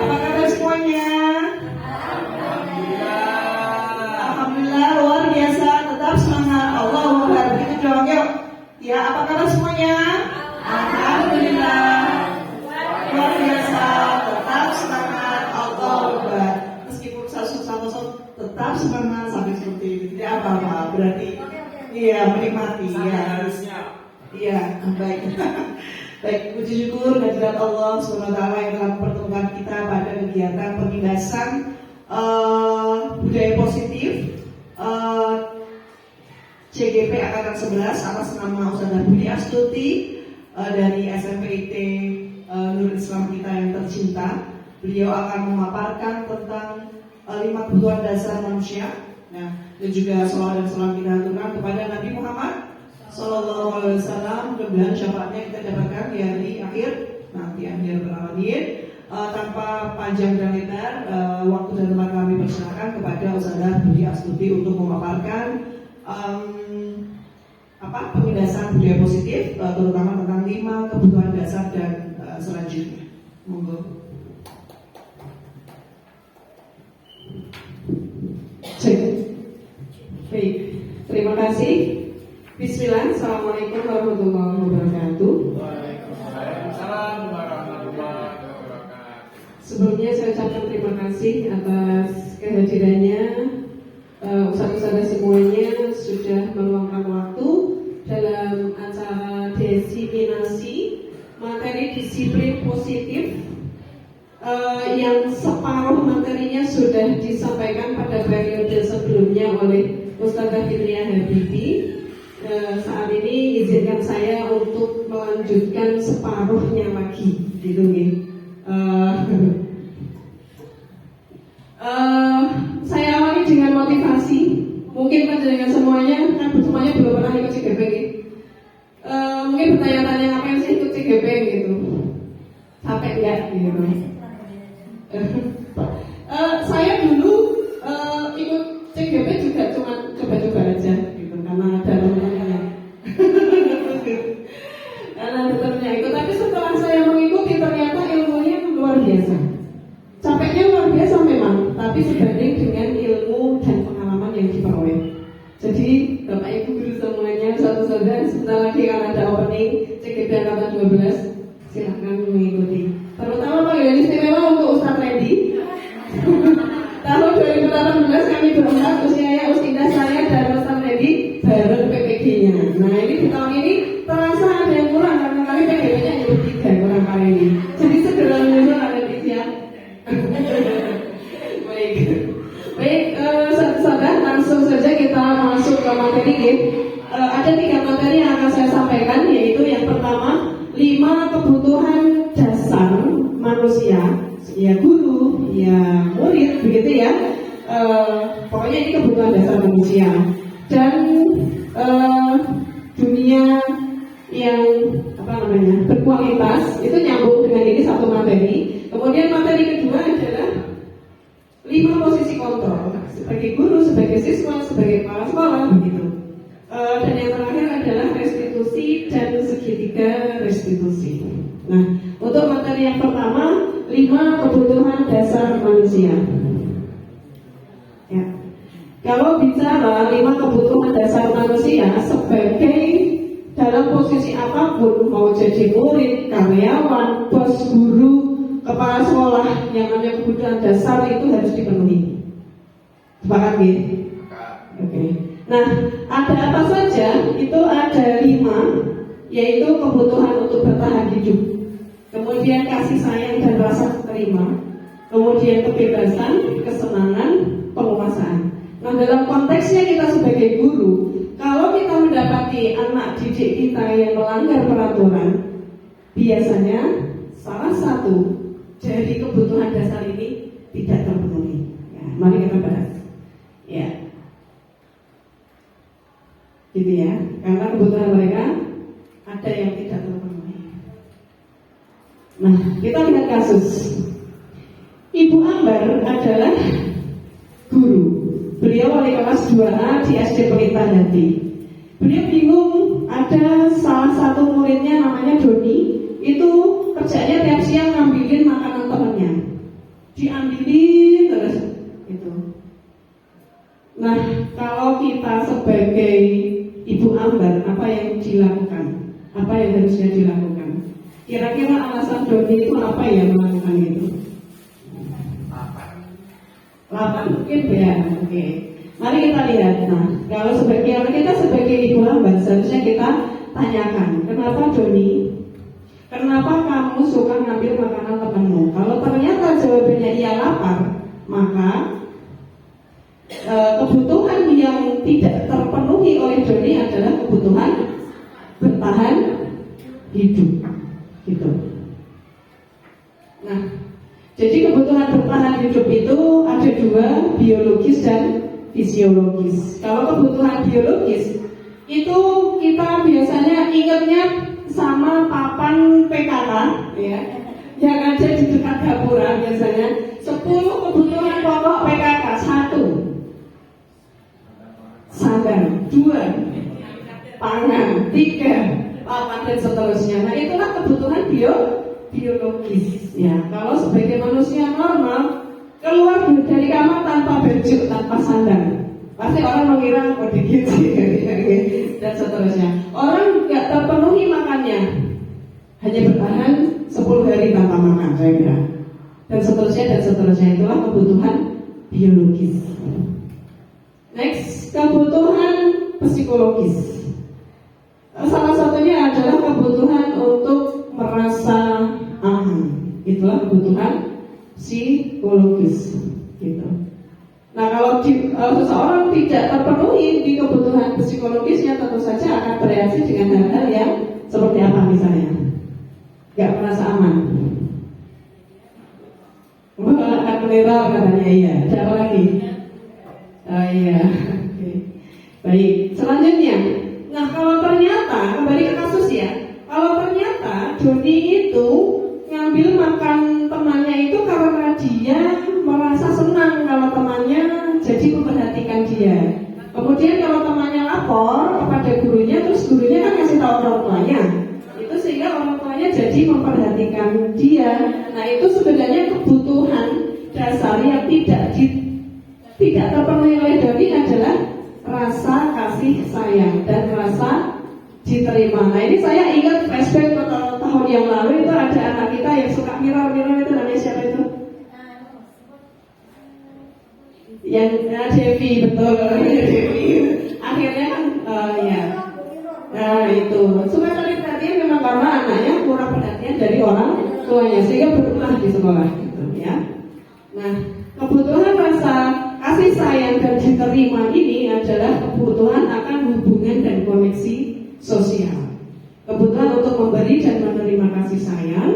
Apa kabar semuanya? Alhamdulillah, luar biasa. Tetap semangat. Allahu Akbar. Kita jawab yuk. Ya, apa kabar semuanya? Alhamdulillah, luar biasa. Tetap semangat. Allahu Akbar. Meskipun susah-susah, tetap semangat sampai seperti itu. Tidak apa-apa. Berarti, iya, menikmati. Iya, harusnya. Iya, baik. Baik, puji syukur kehadirat Allah SWT yang telah mempertemukan kita pada kegiatan penindasan budaya positif CGP Angkatan 11 atas nama Ustazah Budi Astuti dari SMPIT Nurul Islam kita yang tercinta. Beliau akan memaparkan tentang 5 kebutuhan dasar manusia. Nah, dan juga salawat dan salam kita aturkan kepada Nabi Muhammad Sallallahu Alaihi Wasallam. Mudah-mudahan syafaatnya kita dapatkan di hari akhir nanti akhir beralamin. Tanpa panjang dan lebar, waktu dan tempat kami persilakan kepada Ustazah Budi Astuti untuk memaparkan penindasan budaya positif, terutama tentang 5 kebutuhan dasar dan selanjutnya. Monggo. Cek. Baik, terima kasih. Bismillah, Assalamualaikum warahmatullahi wabarakatuh. Waalaikumsalam warahmatullahi wabarakatuh. Sebelumnya saya ucapkan terima kasih atas kehadirannya Ustaz-ustazah semuanya sudah meluangkan waktu dalam acara diseminasi materi disiplin positif yang separuh materinya sudah disampaikan pada periode sebelumnya oleh Ustazah Fitriah Habibi. Saat ini izinkan saya untuk melanjutkan separuhnya lagi, gitu nih. Saya awali dengan motivasi. Mungkin panjenengan semuanya kan semuanya belum pernah ikut CGP nih. Mungkin bertanya-tanya ngapain sih ikut CGP gitu. Capek nggak gitu. Saya dulu ikut CGP juga cuma coba-coba aja gitu, karena ada temennya. Karena ada temennya ikut, tapi setelah saya mengikuti ternyata ilmunya luar biasa. Capeknya luar biasa memang, tapi sebanding dengan ilmu dan pengalaman yang diperoleh. Jadi Bapak Ibu guru semuanya, saudara-saudara, sebentar lagi akan ada opening CGP Angkatan 12. Silahkan mengikuti. Terutama panggilan istimewa untuk Ustadz Randy. Tahun 2018 kami berangkat usianya Ustindah saya dan Ustadz Randy bareng PPG-nya. Nah ini di tahun ini terasa ada yang kurang karena kami PPG-nya hanya 3 kurang kali ini. Jadi segera menyusul ada di siang. Baik, saudara, langsung saja kita masuk ke materi. Ada 3 materi yang akan saya sampaikan, yaitu yang pertama 5 kebutuhan dasar manusia, ya guru, ya murid, begitu ya. Pokoknya ini kebutuhan dasar manusia dan dunia yang berkualitas itu nyambung dengan ini satu materi. Kemudian materi kedua adalah 5 posisi kontrol sebagai guru, sebagai siswa, sebagai kepala sekolah, begitu. Dan yang terakhir adalah restitusi dan segitiga restitusi. Nah, untuk materi yang pertama 5 kebutuhan dasar manusia. Ya. Kalau bicara 5 kebutuhan dasar manusia sebagai dalam posisi apapun, mau jadi murid, karyawan, bos, guru, kepala sekolah, yang namanya kebutuhan dasar itu harus dipenuhi. Sepakat ya? Oke. Nah, ada apa saja? Itu ada 5, yaitu kebutuhan untuk bertahan hidup, kemudian kasih sayang dan rasa terima, kemudian kebebasan, kesenangan, penguasaan. Nah, dalam konteksnya kita sebagai guru, kalau kita mendapati anak didik kita yang melanggar peraturan, biasanya salah satu dari kebutuhan dasar ini tidak terpenuhi. Ya, mari kita bahas. Ya, gitu ya. Karena kebutuhan mereka ada yang tidak terpenuhi. Nah, kita lihat kasus. Ibu Ambar adalah guru. Beliau wali kelas 2A di SD Pelita Hati. Beliau bingung, ada salah satu muridnya namanya Doni, itu kerjanya tiap siang ngambilin makanan teman lambat, apa yang dilakukan, apa yang harusnya dilakukan. Kira-kira alasan Doni itu apa ya melakukan itu? Lapan mungkin ya, oke. Mari kita lihat. Nah, kalau kita sebagai ibu hamba seharusnya kita tanyakan, kenapa Doni? Kenapa kamu suka ngambil makanan temanmu? Kalau ternyata jawabannya iya lapar, maka kebutuhan yang tidak terpenuhi oleh Doni adalah kebutuhan bertahan hidup, gitu. Nah, jadi kebutuhan bertahan hidup itu ada dua, biologis dan fisiologis. Kalau kebutuhan biologis itu kita biasanya ingatnya sama papan PKK, ya, yang ada di dekat gapura biasanya 10 kebutuhan pokok PKK. 1 sandang, 2 pangan, 3 papan dan seterusnya. Nah, itulah kebutuhan biologis, ya. Kalau sebagai manusia normal keluar dari kamar tanpa baju, tanpa sandang, pasti orang mengira dikit dan seterusnya. Orang nggak terpenuhi makannya, hanya bertahan 10 hari tanpa makan, saya kira, dan seterusnya. Itulah kebutuhan biologis. Next, kebutuhan psikologis. Salah satunya adalah kebutuhan untuk merasa aman. Itulah kebutuhan psikologis, gitu. Nah, kalau seseorang tidak terpenuhi di kebutuhan psikologisnya, tentu saja akan bereaksi dengan hal-hal yang seperti apa misalnya? Gak merasa aman. Akan meneror katanya, iya. Ada apa lagi? Oh iya. Oke. Baik. Selanjutnya, nah kalau ternyata kembali ke kasus ya, kalau ternyata Doni itu ngambil makan temannya itu karena dia merasa senang kalau temannya jadi memperhatikan dia. Kemudian kalau temannya lapor kepada gurunya, terus gurunya kan ngasih tahu orang tuanya, itu sehingga orang tuanya jadi memperhatikan dia. Nah, itu sebenarnya kebutuhan dasar yang tidak terpenuhi oleh Doni adalah rasa kasih sayang dan rasa diterima. Nah, ini saya ingat flashback ke tahun yang lalu, itu ada anak kita yang suka mirror itu, namanya siapa itu? Yang Devi, betul. Devi. Akhirnya kan ya. Nah, itu suka cari perhatian memang karena anaknya kurang perhatian dari orang tuanya, sehingga berulah di sekolah, gitu ya. Nah, kebutuhan rasa kasih sayang dan diterima ini adalah kebutuhan akan hubungan dan koneksi sosial. Kebutuhan untuk memberi dan menerima kasih sayang,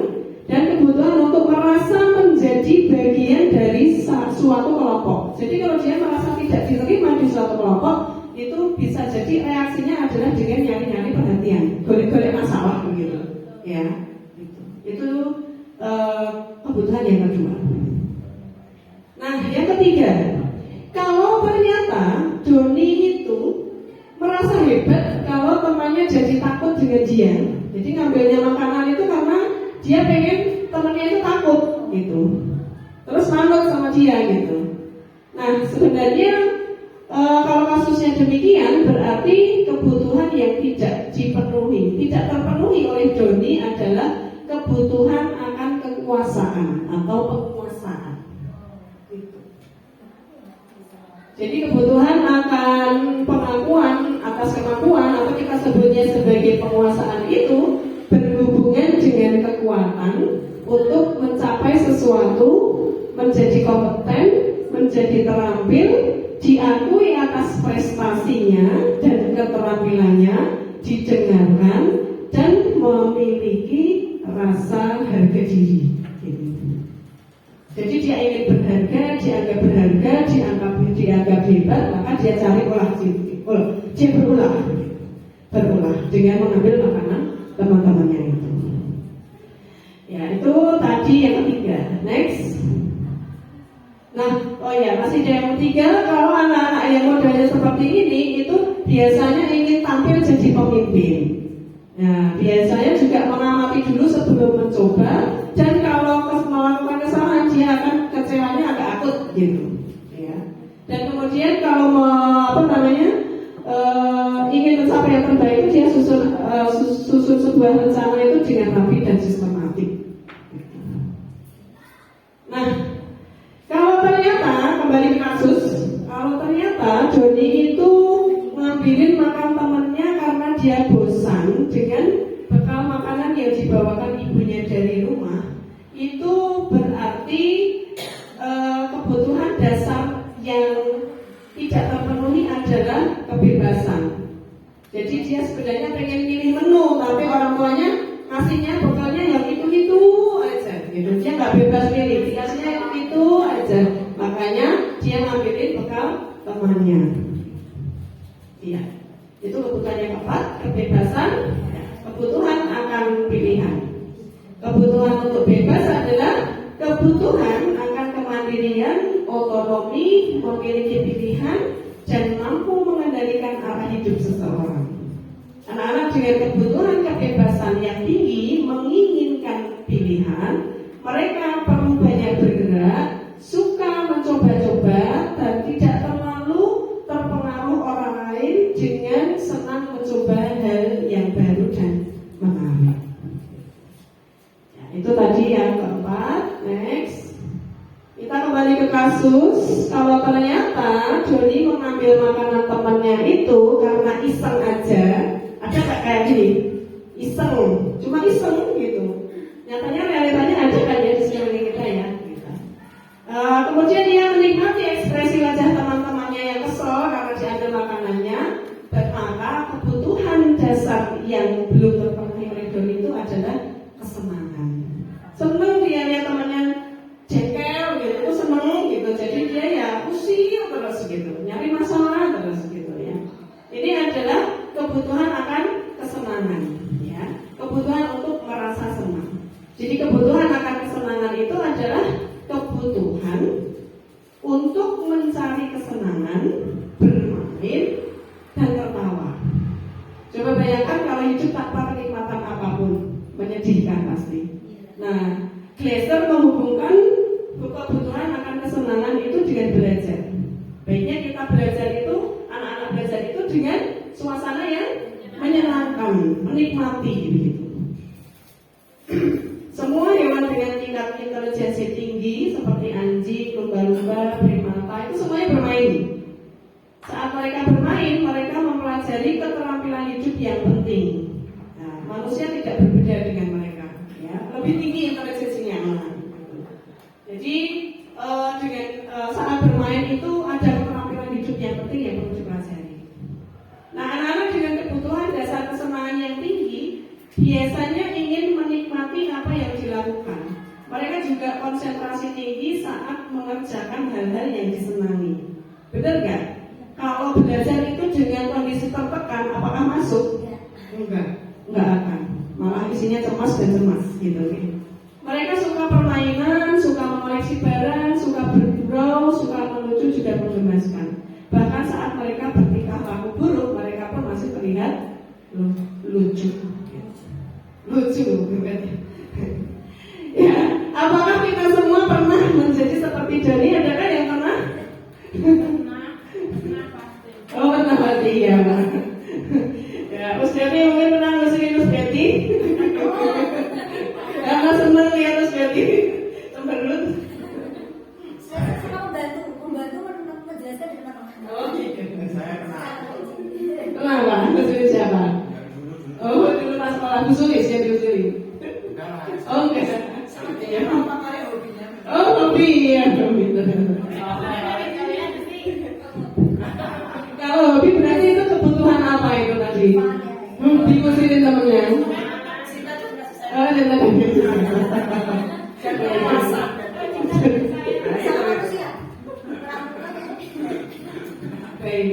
dan kebutuhan untuk merasa menjadi bagian dari suatu kelompok. Jadi kalau dia merasa tidak diterima di suatu kelompok, itu bisa jadi reaksinya adalah dengan nyari-nyari perhatian, golek-golek masalah begitu, ya. Itu kebutuhan yang kedua. Nah, yang ketiga, kalau ternyata Doni itu merasa hebat kalau temannya jadi takut dengan dia, jadi ngambilnya makanan itu karena dia pengen temannya itu takut, gitu, terus manut sama dia, gitu. Nah, sebenarnya kalau kasusnya demikian, berarti kebutuhan yang tidak terpenuhi oleh Doni adalah kebutuhan akan kekuasaan atau penguasaan. Jadi kebutuhan akan pengakuan atas kemampuan, atau kita sebutnya sebagai penguasaan, itu berhubungan dengan kekuatan untuk mencapai sesuatu, menjadi kompeten, menjadi terampil, diakui atas prestasinya dan keterampilannya, didengarkan, dan memiliki rasa harga diri. Jadi dia ingin berharga, dianggap berharga, dianggap hebat, maka dia cari dia berulah dengan mengambil makanan teman-temannya itu. Ya, itu tadi yang ketiga. Next. Nah, masih ada yang ketiga. Kalau anak-anak yang modelnya seperti ini, itu biasanya ingin tampil jadi pemimpin. Nah, biasanya juga mengamati dulu sebelum mencoba, dan kalau melakukan kesalahan dia akan kecewanya agak akut, gitu, ya. Dan kemudian kalau ingin mencapai yang terbaik Nah, kalau ternyata kembali ke kasus, kalau ternyata Joni itu ngambilin makan temennya karena dia bosan dengan bekal makanan yang dibawakan ibunya dari rumah, itu berarti kebutuhan dasar yang tidak terpenuhi adalah kebebasan. Jadi dia sebenarnya pengen pilih menu, tapi orang tuanya ngasihnya bekalnya yang itu aja, gitu. Dia nggak bebas pilih, dikasihnya itu aja. Makanya dia ngambilin bekal temannya. Iya, itu kebutuhan yang keempat, kebebasan. Kebutuhan akan pilihan. Kebutuhan untuk bebas adalah kebutuhan akan kemandirian, otonomi, memiliki pilihan, dan mampu mengendalikan arah hidup seseorang. Anak-anak dengan kebutuhan kebebasan yang tinggi menginginkan pilihan, mereka perlu banyak bergerak, suka mencoba-coba, dan tidak terlalu terpengaruh orang lain dengan senang mencoba hal yang baru dan menarik. Ya, itu tadi yang keempat. Next, kita kembali ke kasus. Kalau ternyata Joni mengambil makanan temannya itu karena iseng aja, ada nggak kayak gini? Iseng, cuma iseng gitu. Nyatanya realitanya ada kan ya di sekeliling kita ya. Gitu. Kemudian dia menikmati ekspresi wajah teman-temannya yang kesel karena diambil makanannya. Maka kebutuhan dasar yang belum terpenuhi oleh Joni itu adalah kesenangan. Seneng dia lihat temannya jengkel gitu, seneng gitu. Jadi dia ya usir terus gitu, nyari masalah terus gitu ya. Ini adalah kebutuhan akan kesenangan ya. Kebutuhan untuk merasa senang. Jadi kebutuhan akan kesenangan itu adalah kebutuhan untuk mencari kesenangan, bermain, dan tertawa. Coba bayangkan kalau hidup tanpa kenikmatan apapun, menyedihkan pasti. Nah, Glaser menghubungkan kebutuhan akan kesenangan itu dengan belajar. Baiknya kita belajar itu, anak-anak belajar itu dengan suasana yang menyenangkan, menikmati begitu. Semua hewan dengan tingkat intelijensi tinggi seperti anjing, lumba-lumba, primata itu semuanya bermain. Saat mereka bermain, mereka mempelajari keterampilan hidup yang penting. Nah, manusia tidak berbeda dengan mereka, ya, lebih tinggi intelijensinya. Jadi dengan saat bermain itu ada keterampilan hidup yang penting yang perlu dipelajari. Nah, anak-anak dengan kebutuhan dasar kesenangan yang tinggi biasanya ingin menikmati apa yang dilakukan. Mereka juga konsentrasi tinggi saat mengerjakan hal-hal yang disenangi. Benar nggak? Kalau belajar itu dengan kondisi tertekan, apakah masuk? Enggak akan. Malah isinya cemas dan cemas gitu. Mereka suka permainan, suka mengoleksi barang, suka bergurau, suka melucu juga menggemaskan. Bahkan saat mereka bertingkah laku buruk, mereka pun masih terlihat lucu. Ya, apakah kita semua pernah menjadi seperti Joni? Adakah yang pernah? Oh, pernah pasti ya. Ya, Mas Betty mungkin pernah ngusirin Mas Betty. Karena senang lihat Mas Betty cemberut. Saya suka membantu menjelaskan di depan orang. Oh gitu. Saya pernah. Kenapa? Ngusirin siapa? Oh, dulu pas sekolah ngusirin, ya ngusirin. Oh enggak. Iya. Oh, hobi ya, hobi. Kalau hobi berarti itu kebutuhan apa itu tadi? Diusirin temennya. Oh, dan tadi. Baik.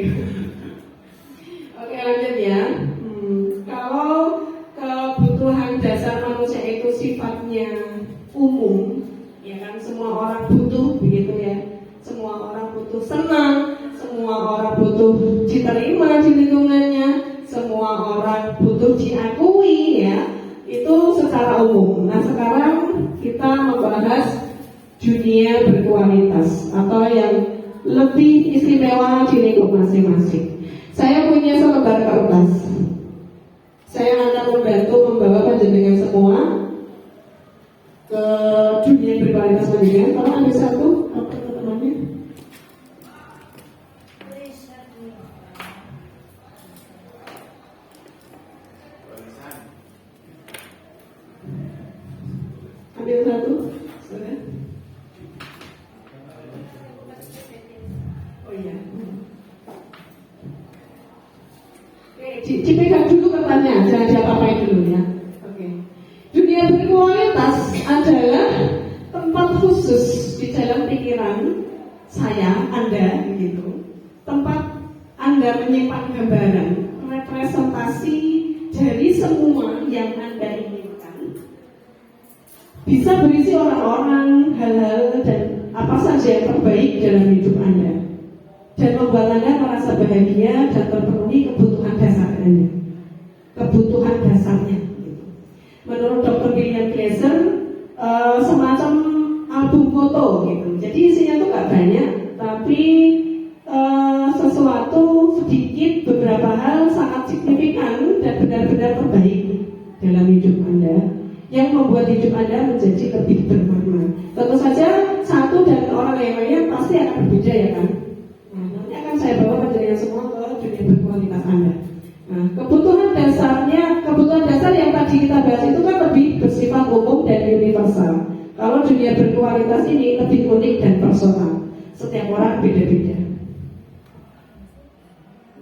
Oke, lanjut ya. Kalau kebutuhan dasar manusia itu sifatnya umum, ya kan, semua orang butuh begitu ya. Semua orang butuh senang, semua orang butuh diterima di lingkungannya, semua orang butuh diakui ya. Itu secara umum. Nah, sekarang kita membahas dunia berkualitas atau yang lebih istimewa di lingkup masing-masing. Saya punya selembar kertas. Saya akan membantu membawa panjenengan semua ke dunia berkualitas selanjutnya. Kalau ada satu, apa teman-temannya? Ambil satu, sudah. Oh iya. Oke, dipegang dulu kertasnya, jangan diapa-apain dulu ya. Oke. Dunia berkualitas adalah tempat khusus di dalam pikiran saya, Anda, gitu. Tempat Anda menyimpan gambaran, representasi dari semua yang Anda inginkan. Bisa berisi orang-orang, hal-hal, dan apa saja yang terbaik dalam hidup Anda, dan membuat Anda merasa bahagia dan terpenuhi kebutuhan dasar Anda. Kebutuhan dasarnya gitu. Menurut Dr. William Glasser, semacam album foto gitu. Jadi isinya tuh gak banyak, tapi sesuatu sedikit, beberapa hal sangat signifikan dan benar-benar terbaik dalam hidup Anda, yang membuat hidup Anda menjadi lebih bermakna. Tentu saja satu dan orang yang lainnya pasti akan berbeda ya kan. Nah, nanti akan saya bawa material semua ke dunia berkualitas Anda. Nah, kebutuhan dasar yang tadi kita bahas itu kan lebih bersifat umum dan universal. Kalau dunia berkualitas ini lebih unik dan personal. Setiap orang beda-beda.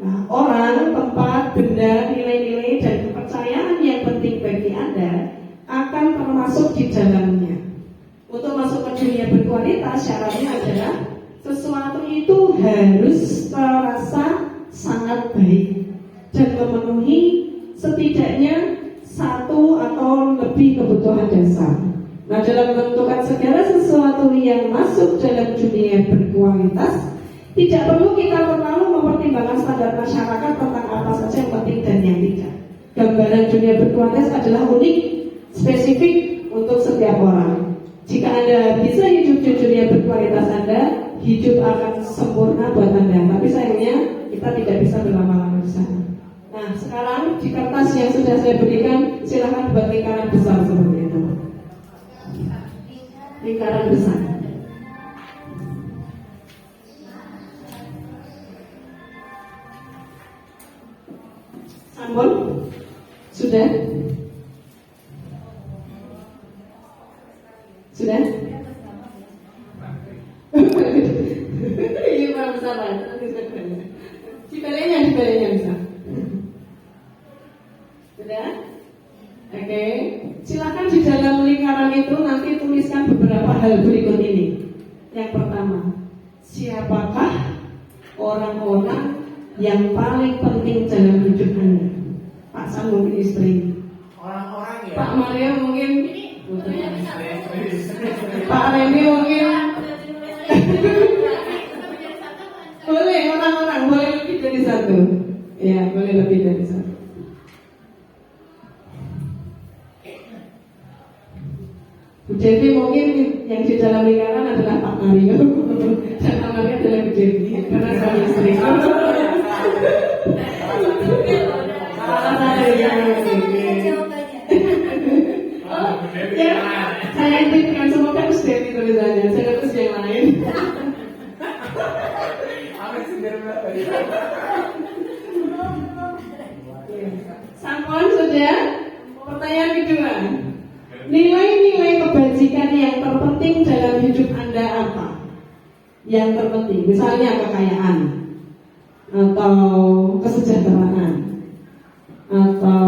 Nah, orang, tempat, benda, nilai-nilai dan kepercayaan yang penting bagi Anda akan termasuk di dalamnya. Untuk masuk ke dunia berkualitas, syaratnya adalah sesuatu itu harus terasa sangat baik dan memenuhi setidaknya satu atau lebih kebutuhan dasar. Nah, dalam menentukan segala sesuatu yang masuk dalam dunia berkualitas, tidak perlu kita terlalu mempertimbangkan standar masyarakat tentang apa saja yang penting dan yang tidak. Gambaran dunia berkualitas adalah unik, spesifik untuk setiap orang. Jika Anda bisa hidup di dunia berkualitas Anda, hidup akan sempurna buat Anda. Tapi sayangnya kita tidak bisa berlama-lama di sana. Nah, sekarang di kertas yang sudah saya berikan, silakan buat lingkaran besar seperti itu. Lingkaran besar. Sampun? Sudah? Sudah? Ini kurang besar lah. Dibalinya bisa. Sudah? Oke. Silakan di dalam lingkaran itu nanti tuliskan beberapa hal berikut ini. Yang pertama, siapakah orang-orang yang paling penting dalam hidup Anda? Pak Sam mungkin istri. Orang-orang ya. Pak Mario mungkin. Pak Remi mungkin. Boleh orang-orang, boleh lebih dari satu. Ya, boleh lebih dari satu. Bu Devi mungkin yang di dalam lingkaran adalah Pak Mario. Dan Pak Mario adalah Bu Devi karena suami istri. Saya intikan semoga Bu Devi tulisannya, saya terus yang lain. Sampun sudah. Pertanyaan kedua. Nilai-nilai kebajikan yang terpenting dalam hidup Anda apa? Yang terpenting, misalnya kekayaan, atau kesejahteraan, atau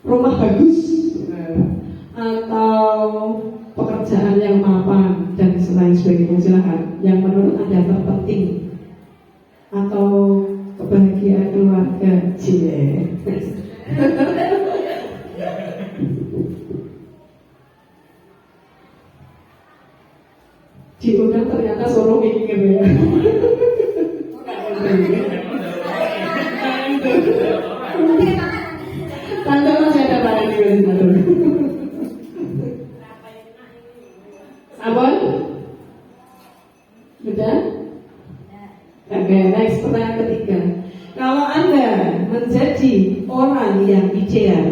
rumah bagus, atau pekerjaan yang mapan dan lain sebagainya. Silakan. Yang menurut Anda terpenting, atau kebahagiaan keluarga, cie. Diundang ternyata suruh mikir ya. Tante masih ada barang di sini. Abon? Sudah? Oke, next pertanyaan ketiga. Kalau Anda menjadi orang yang ideal,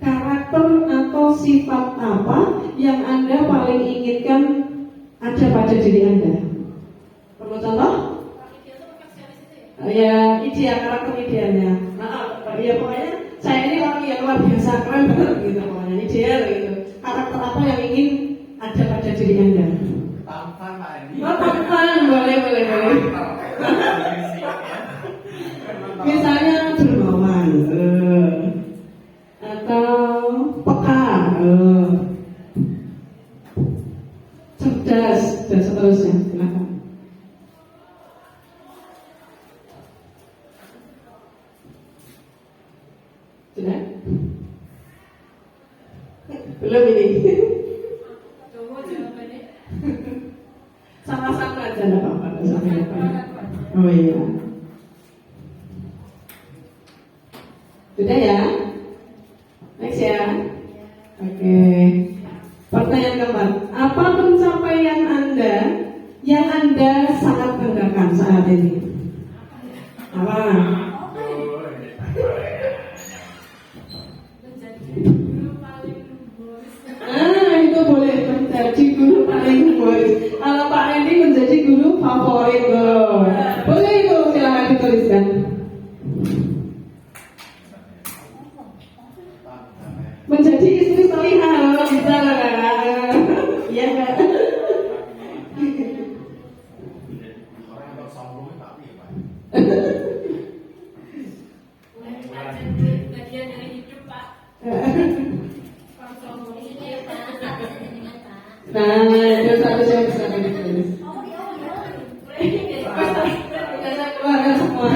karakter atau sifat apa yang Anda paling inginkan ada pada diri Anda? Perlu contoh? Ya, ideal, karakter idealnya. Nah, ya pokoknya saya ini orang yang luar biasa, keren banget gitu pokoknya, ideal gitu. Karakter apa yang ingin ada pada diri Anda? Tampan Pak Andi. Oh, tampan, boleh. Misalnya dermawan, atau peka, cerdas, dan seterusnya. Silakan. Sudah? Belum ini. Sama-sama aja, enggak apa-apa. Oh iya. Sudah ya? Next ya. Oke. Pertanyaan keempat. Apa pencapaian Anda yang Anda sangat banggakan saat ini? Apa? Itu boleh menjadi guru paling favorit. Kalau Pak Randy menjadi guru favorit, boleh itu silakan dituliskan. Menjadi istri solihah, bisa nggak? Iya nggak? Orang yang sombong itu tapi ya Pak. Bagian dari hidup Pak. Nah, itu satu yang bisa ditulis. Kita keluarkan semua.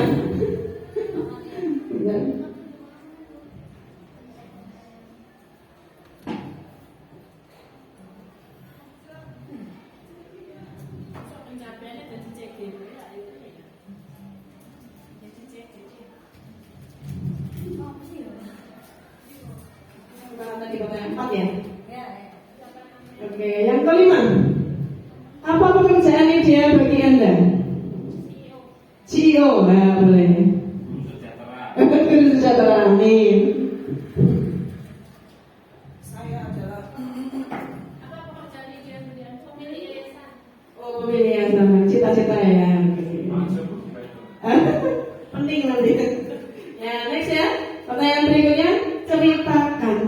Tadi pertanyaan 4 ya. Oke, yang kelima. Apa pekerjaan ideal bagi Anda? CEO, nah boleh. Guru sejahtera, amin. Saya adalah Apa pekerjaan ideal beliau? Pemilik yayasan. Oh, pemilik yayasan, cita-cita ya. Penting nanti. Ya, next ya. Pertanyaan berikutnya, ceritakan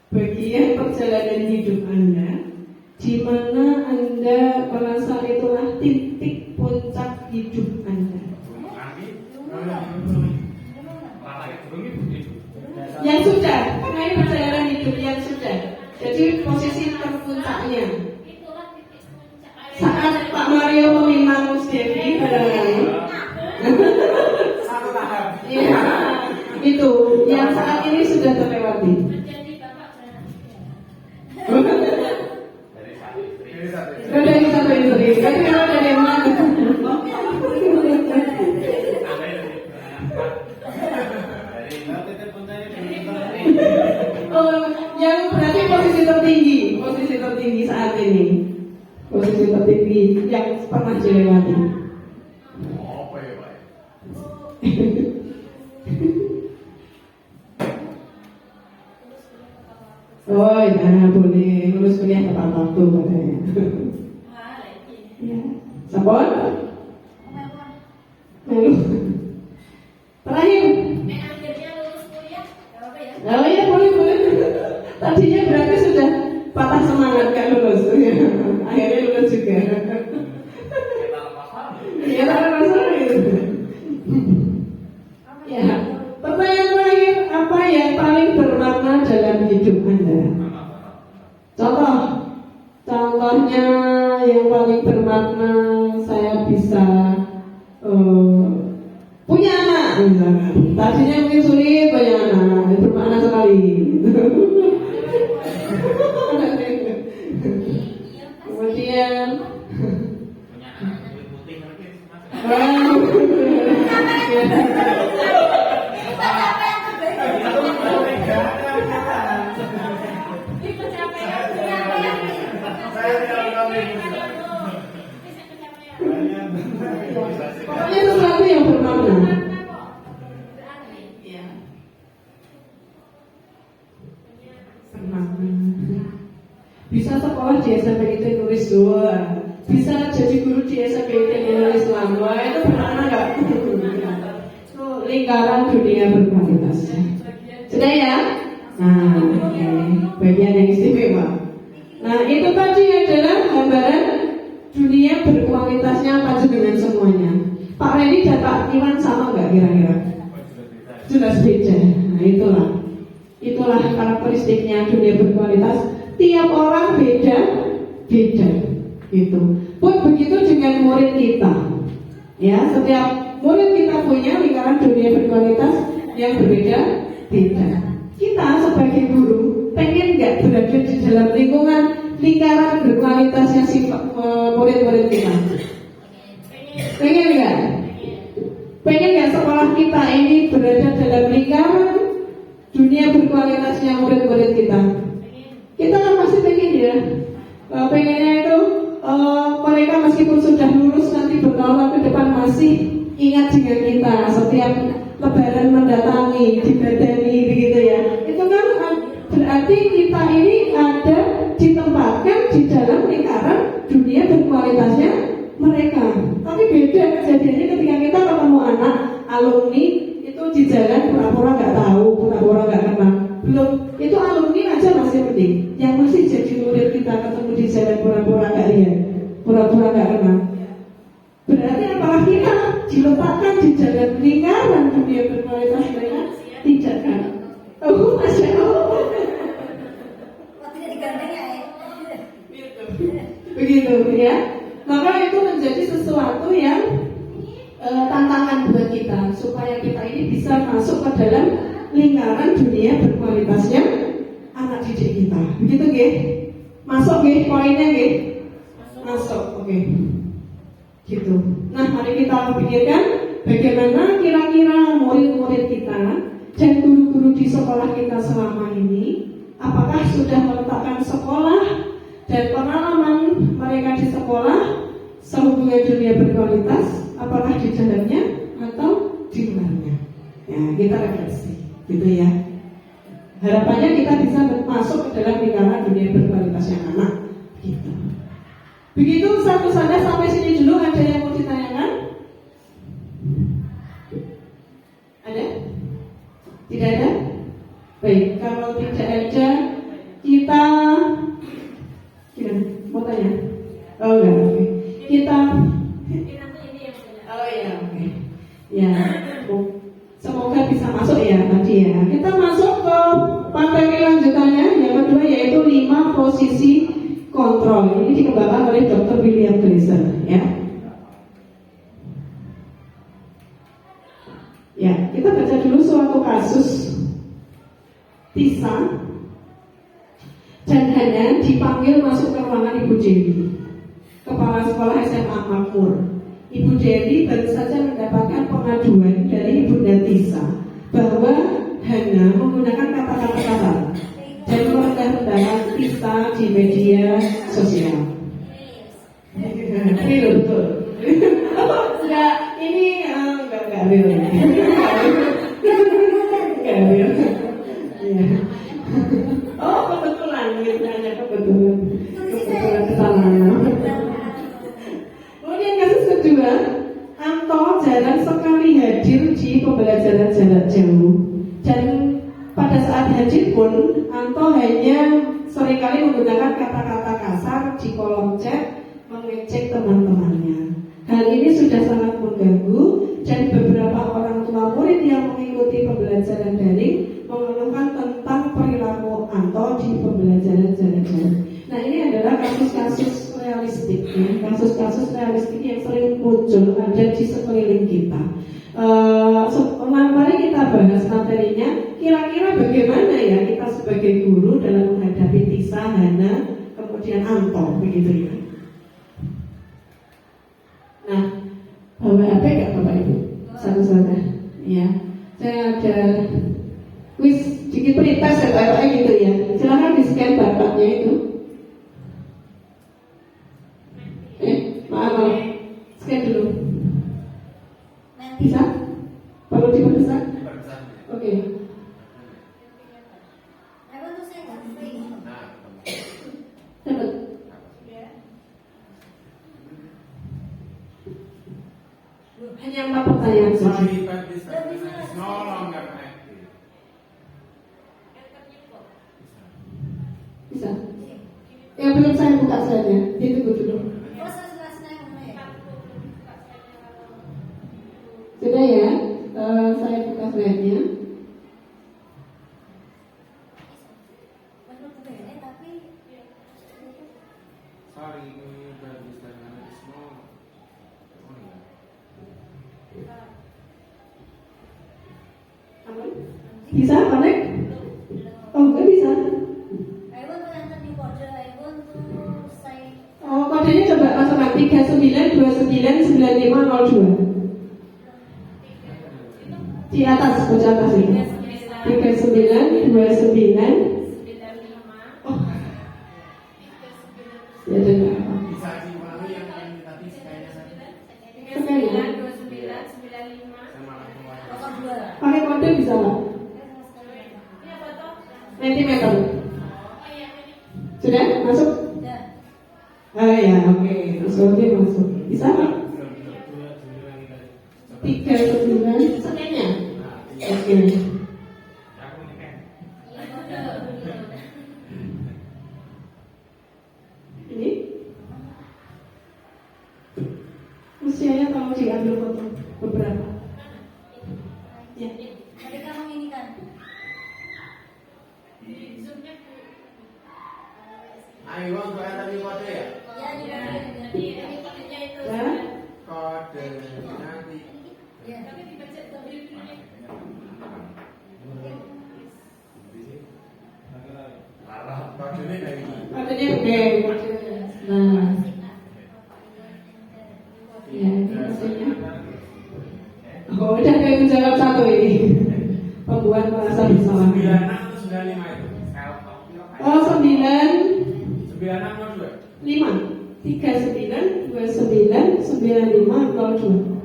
bagian perjalanan hidup Anda di mana Anda merasa itulah titik puncak hidup Anda. Yang sudah, nah ini perjalanan hidup yang sudah. Jadi posisi terpuncaknya. Saat Pak Mario meminang Mus Devi barangkali. Satu tahap. Iya, itu yang saat ini sudah terlewati. Dari satu istri. Tapi kalau dari yang mana? Oh, yang berarti posisi tertinggi saat ini, posisi tertinggi yang pernah dilewati. Apa ya Pak? Oh, ya boleh lulus kuliah tepat waktu katanya. Ya, sabon? Lalu terakhir. Oh iya boleh. Tadinya berarti sudah patah semangat kan lulus. Akhirnya lulus juga. Kita lepas lagi. Iya, tak masalah gitu. Ya, pertanyaan terakhir, apa yang paling bermakna dalam hidup Anda? Contohnya yang paling bermakna saya bisa punya anak misalkan. Tadinya mungkin sulit punya anak, bermakna sekali. Kemudian Punya anak kulit putih ngerti Mas. Pokoknya sesuatu yang bermakna. Iya. Bermakna. Bisa sekolah di SMP itu nulis doang, bisa jadi guru di SMP itu nulis lama, itu bermakna nggak? Itu lingkaran dunia berkualitas. Sudah ya? Nah, oke. Bagian yang istimewa. Nah, itu tadi adalah gambaran dunia berkualitasnya apa dengan semuanya. Pak Reni dan Pak Iwan sama nggak kira-kira? Jelas beda. Nah, itulah karakteristiknya dunia berkualitas. Tiap orang beda, gitu. Pun begitu dengan murid kita. Ya, setiap murid kita punya lingkaran dunia berkualitas yang berbeda. Kita sebagai guru pengen nggak berada di dalam lingkungan lingkaran berkualitasnya murid-murid kita? Pengen nggak? Pengen nggak sekolah kita ini berada dalam lingkaran dunia berkualitasnya murid-murid kita? Kita kan pasti pengen ya. Pengennya itu mereka meskipun sudah lulus nanti bertahun ke depan masih ingat dengan kita setiap lebaran mendatangi, dibadani begitu ya. Itu kan berarti kita ini ada ditempatkan di dalam lingkaran dunia berkualitasnya mereka. Tapi beda kejadiannya ketika kita ketemu anak alumni itu di jalan pura-pura nggak tahu, pura-pura nggak kenal. Belum, itu alumni aja masih penting. Yang masih jadi murid kita ketemu di jalan pura-pura nggak lihat, pura-pura nggak kenal. Berarti apakah kita diletakkan di dalam lingkaran dunia berkualitas mereka? Tidak kan? Oh, Masya Allah. Tidak diganteng ya. Begitu ya. Maka itu menjadi sesuatu yang tantangan buat kita supaya kita ini bisa masuk ke dalam lingkaran dunia berkualitasnya anak didik kita. Begitu nggih? Masuk nggih poinnya nggih? Masuk. Oke. Gitu. Nah, mari kita pikirkan bagaimana kira-kira murid-murid kita dan guru-guru di sekolah kita selama ini, apakah sudah meletakkan sekolah dan pengalaman mereka di sekolah sehubungan dunia berkualitas, apakah di dalamnya atau di luarnya? Ya, kita refleksi, gitu ya. Harapannya kita bisa masuk ke dalam lingkaran dunia berkualitas yang anak, gitu. Begitu satu saja sampai sini dulu. Ada yang mau ditanyakan? Ada? Tidak ada? Baik, kalau tidak ada kita gimana? Mau tanya? Oh enggak, oke. Kita oh ya, oke. Ya, semoga bisa masuk ya tadi ya. Kita masuk ke materi lanjutannya. Yang kedua yaitu 5 posisi kontrol. Ini dikembangkan oleh Dr. William Glasser ya. Ya, kita baca dulu suatu kasus. Tisa dan Hana dipanggil masuk ke ruangan Ibu Dewi, kepala sekolah SMA Makmur. Ibu Dewi baru saja mendapatkan pengaduan dari Ibunda Tisa bahwa Hana menggunakan kata-kata kasar dan merendah-rendahkan Tisa di media sosial. Ini loh, betul. Enggak, ini enggak real. Enggak real. Oh, kebetulan gitu hanya kebetulan kesalahan. Kemudian kasus kedua, Anto jarang sekali hadir di pembelajaran jarak jauh, dan pada saat hadir pun Anto hanya seringkali menggunakan kata-kata kasar di kolom chat mengejek teman-temannya. Hal ini sudah sangat mengganggu dan beberapa orang tua murid yang mengikuti pembelajaran daring mengeluhkan tentang perilaku Anto di pembelajaran jarak jauh. Nah, ini adalah kasus-kasus realistik ya, kasus-kasus realistik yang sering muncul ada di sekeliling kita. Mari kita bahas materinya. Kira-kira bagaimana ya kita sebagai guru dalam menghadapi Tisa, Hana, kemudian Anto, begitu ya. Nah, bawa HP nggak Bapak Ibu? Satu-satu ya. Saya ada kuis sedikit perintah saya gitu ya. Silakan di scan bapaknya itu. Maaf, scan dulu. Bisa? Perlu diperbesar? Oke. Dapat. Hanya 4 pertanyaan saja. Sorry, but this sentence is no longer active. Bisa? Ya belum saya buka slide-nya. Ditunggu dulu. Sudah ya, saya buka slide-nya. Sorry, but this sentence is no. Oh ya. Aman? Bisa connect? Oh enggak bisa. Oh kodenya coba masukkan 39299502 di atas pojok atas ini. 3929. Oh. Ya dengar. Bisa diulangi yang tadi sekalinya saja. Pakai kode bisa nggak? Mentimeter. Sudah masuk? Ah ya, oke. Masuk. Bisa nggak? 39 sekiannya. Oke. Ini usianya kalau diambil foto beberapa. Ya. I want to enter the code ya. Ya. Kode nanti. Kodenya kayak gini. Kodenya oke. Nah. Ya, ini maksudnya. Oh, udah kayak menjawab satu ini. Pembuat merasa bersalah. 96 atau 95 itu? Oh, 9602. 5 39299502.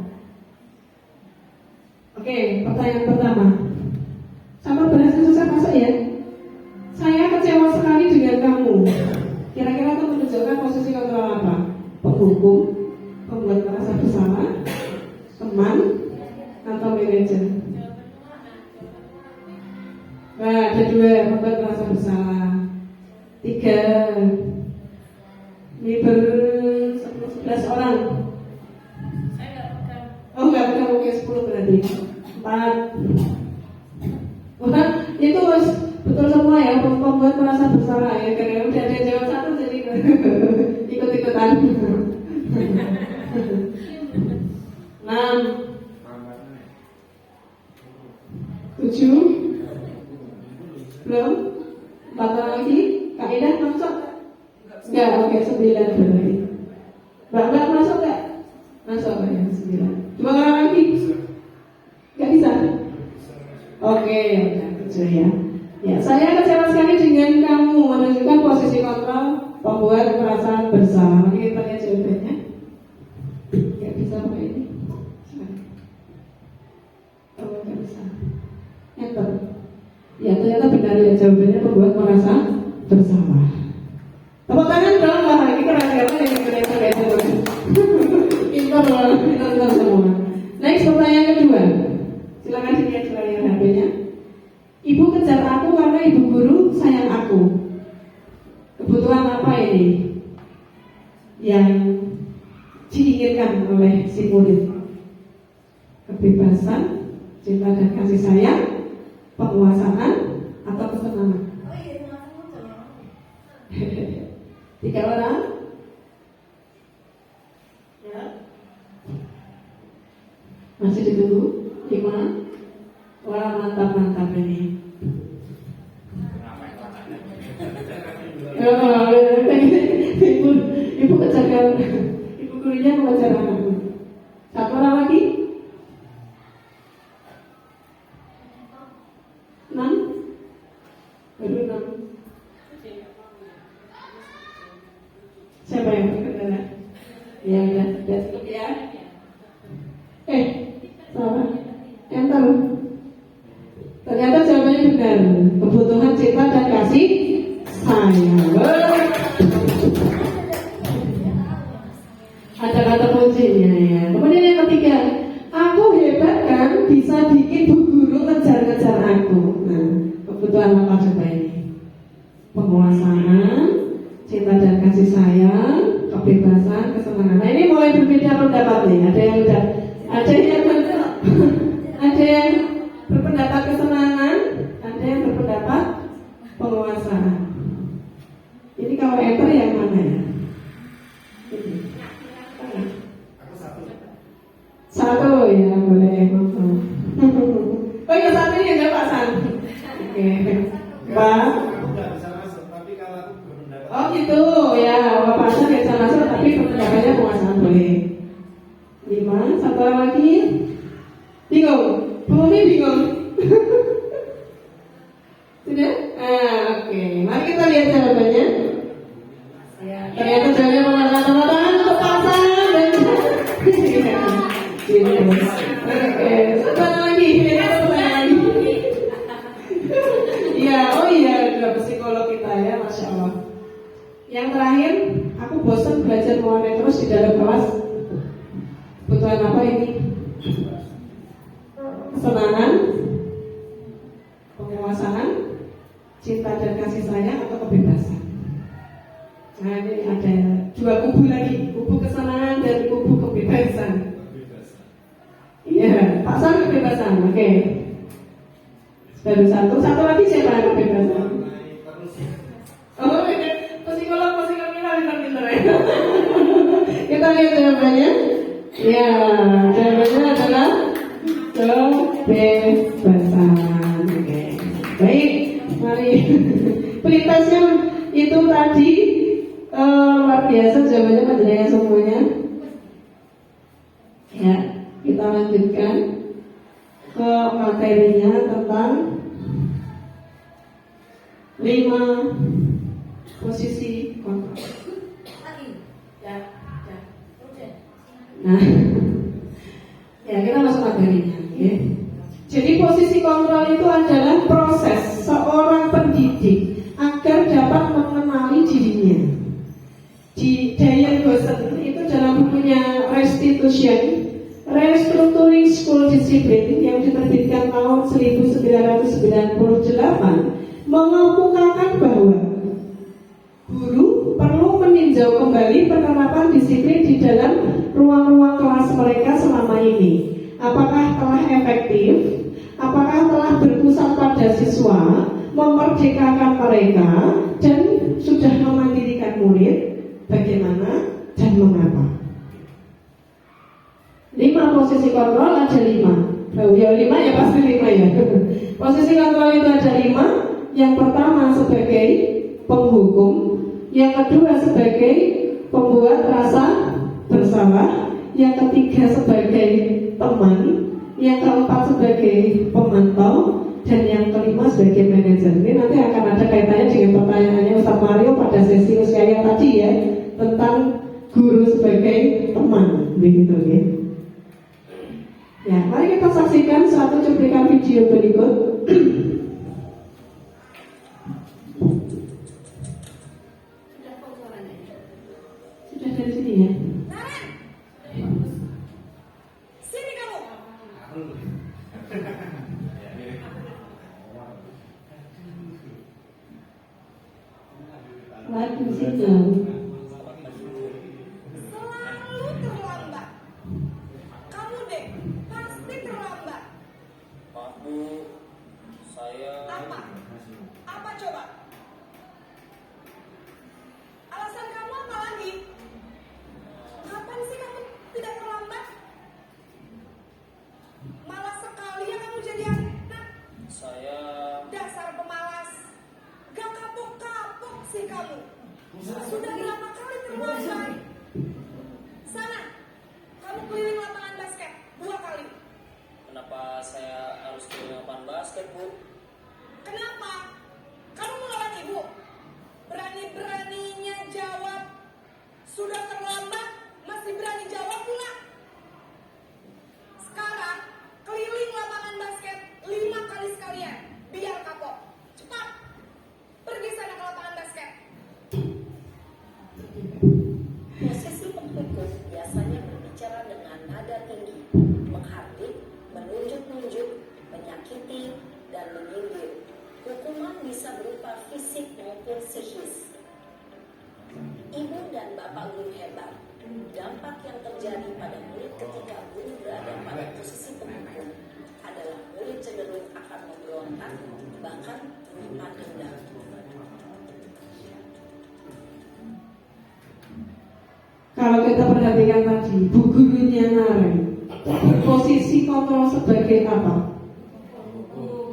Oke, pertanyaan pertama. Sama berhasil susah masuk ya. Saya kecewa sekali dengan kamu. Kira-kira itu menunjukkan posisi kontrol apa? Penghukum, pembuat merasa bersalah, teman, atau manajer? Nah, ada 2, pembuat merasa bersalah. 3, ini 11 orang. Oh enggak, oke 10 berarti. 4. Wah, itu betul semua ya, pembuat merasa bersalah ya. Karena udah ada jawab satu jadi ikut-ikutan. 6, 7, belum? 4 orang lagi. Kak Ida masuk? Enggak, oke 9 berarti. Mbak masuk enggak? Masuk ya 9. 2 orang lagi? Enggak bisa? Oke, udah 7 ya. Ya, saya kecewa sekali dengan kamu, menunjukkan posisi kontrol pembuat merasa bersalah. Mari kita lihat jawabannya. Enggak bisa apa ini? Oh, enggak bisa. Enter. Ya, ternyata benar ya jawabannya pembuat merasa bersalah. Tepuk tangan dong, wah ini keren-keren yang keren-keren terus. Pintar semua. Next, pertanyaan kedua. Silakan dilihat di layar HP-nya. Ibu kejar aku karena ibu guru sayang aku. Kebutuhan apa ini yang diinginkan oleh si murid? Kebebasan, cinta dan kasih sayang, penguasaan, atau kesenangan? 3 orang. Ya. Masih ditunggu. 5. Wah, mantap ini. Ibu kejar, ibu gurunya mengejar anakku. 1 orang lagi. 6. Baru 6. Siapa yang berkendara? Ya udah cukup ya. Salah. Enter. Ternyata jawabannya benar. Kebutuhan cinta dan kasih sayang. Ada kata kuncinya ya. Kemudian yang ketiga, dan kasih sayang, kebebasan, kesenangan. Nah ini mulai berbeda pendapat nih. Ada yang berpendapat kesenangan, ada yang berpendapat penguasaan. Ini kalau enter yang mana ya? Ini. Satu ya boleh. Oh ya satu ini ada Pak San. Oke. Pak. Oh gitu ya, Bapak San nggak bisa masuk tapi pendapatnya penguasaan boleh. 5, satu lagi. Bingung? Bumi bingung? Sudah? Oke. Mari kita lihat jawabannya. Ya, ternyata jawabannya mengatakan untuk Pak San dan oke, satu lagi. Ya, oh iya, udah psikolog kita ya, Masya Allah. Yang terakhir, aku bosan belajar mewarnai terus di dalam kelas. Kebutuhan apa ini? Kesenangan, penguasaan, cinta dan kasih sayang atau kebebasan. Nah ini ada dua kubu lagi, kubu kesenangan dan kubu kebebasan. Iya, Pak Sam kebebasan, oke. Baru satu lagi siapa yang kebebasan? Oh, psikolog pintar-pintar ya. Kita lihat jawabannya. Ya, jawabannya adalah kebebasan. Oke. Baik, mari. Pelitesnya itu tadi luar biasa jawabannya Madraya semuanya. Ya, kita lanjutkan ke materinya tentang 5 posisi kontrol. Ya. Nah, ya kita masuk materinya. Ya. Jadi posisi kontrol itu adalah proses seorang pendidik agar dapat mengenali dirinya. Di Diane Gosset itu dalam bukunya Restructuring School Discipline yang diterbitkan tahun 1998 mengemukakan bahwa guru perlu meninjau kembali penerapan disiplin di dalam ruang-ruang kelas mereka selama ini. Apakah telah efektif? Apakah telah berpusat pada siswa, memerdekakan mereka, dan sudah memandirikan murid? Bagaimana dan mengapa? 5 posisi kontrol ada 5. Oh ya 5 ya pasti 5 ya. Posisi kontrol itu ada 5. Yang pertama sebagai penghukum, yang kedua sebagai pembuat rasa bersalah, yang ketiga sebagai teman, yang keempat sebagai pemantau, dan yang kelima sebagai manajer. Ini nanti akan ada kaitannya dengan pertanyaannya Ustaz Mario pada sesi usia tadi ya, tentang guru sebagai teman, begitu ya. Ya, mari kita saksikan satu cuplikan video berikut. Sudah dari sini ya. Sini kamu. Lagi situ. Selalu terlambat. Kamu deh pasti terlambat. Maaf Bu, saya Apa? Apa coba? Alasan kamu apa lagi? Kapan sih kamu tidak terlambat? Malas sekali ya kamu jadi anak. saya Dasar pemalas. Gak kapok-kapok sih kamu. Sudah berapa kali terlambat? Sana, kamu keliling lapangan basket 2 kali. kenapa saya harus ke lapangan basket Bu? Kenapa? Kamu melawan ibu. Berani-beraninya jawab. Sudah terlambat, masih berani jawab pula. Sekarang, keliling lapangan basket 5 kali sekalian. Biar kapok. Cepat. Pergi sana ke lapangan basket. Posisi penghukum biasanya berbicara dengan nada tinggi, menghardik, menunjuk-nunjuk, menyakiti, dan menyindir. Hukuman bisa berupa fisik maupun psikis. ibu dan bapak guru hebat. Dampak yang terjadi pada murid ketika guru berada pada posisi penghukum adalah murid cenderung akan memberontak, bahkan memandang. Kalau kita perhatikan tadi, bu gurunya Naren posisi kontrol sebagai apa?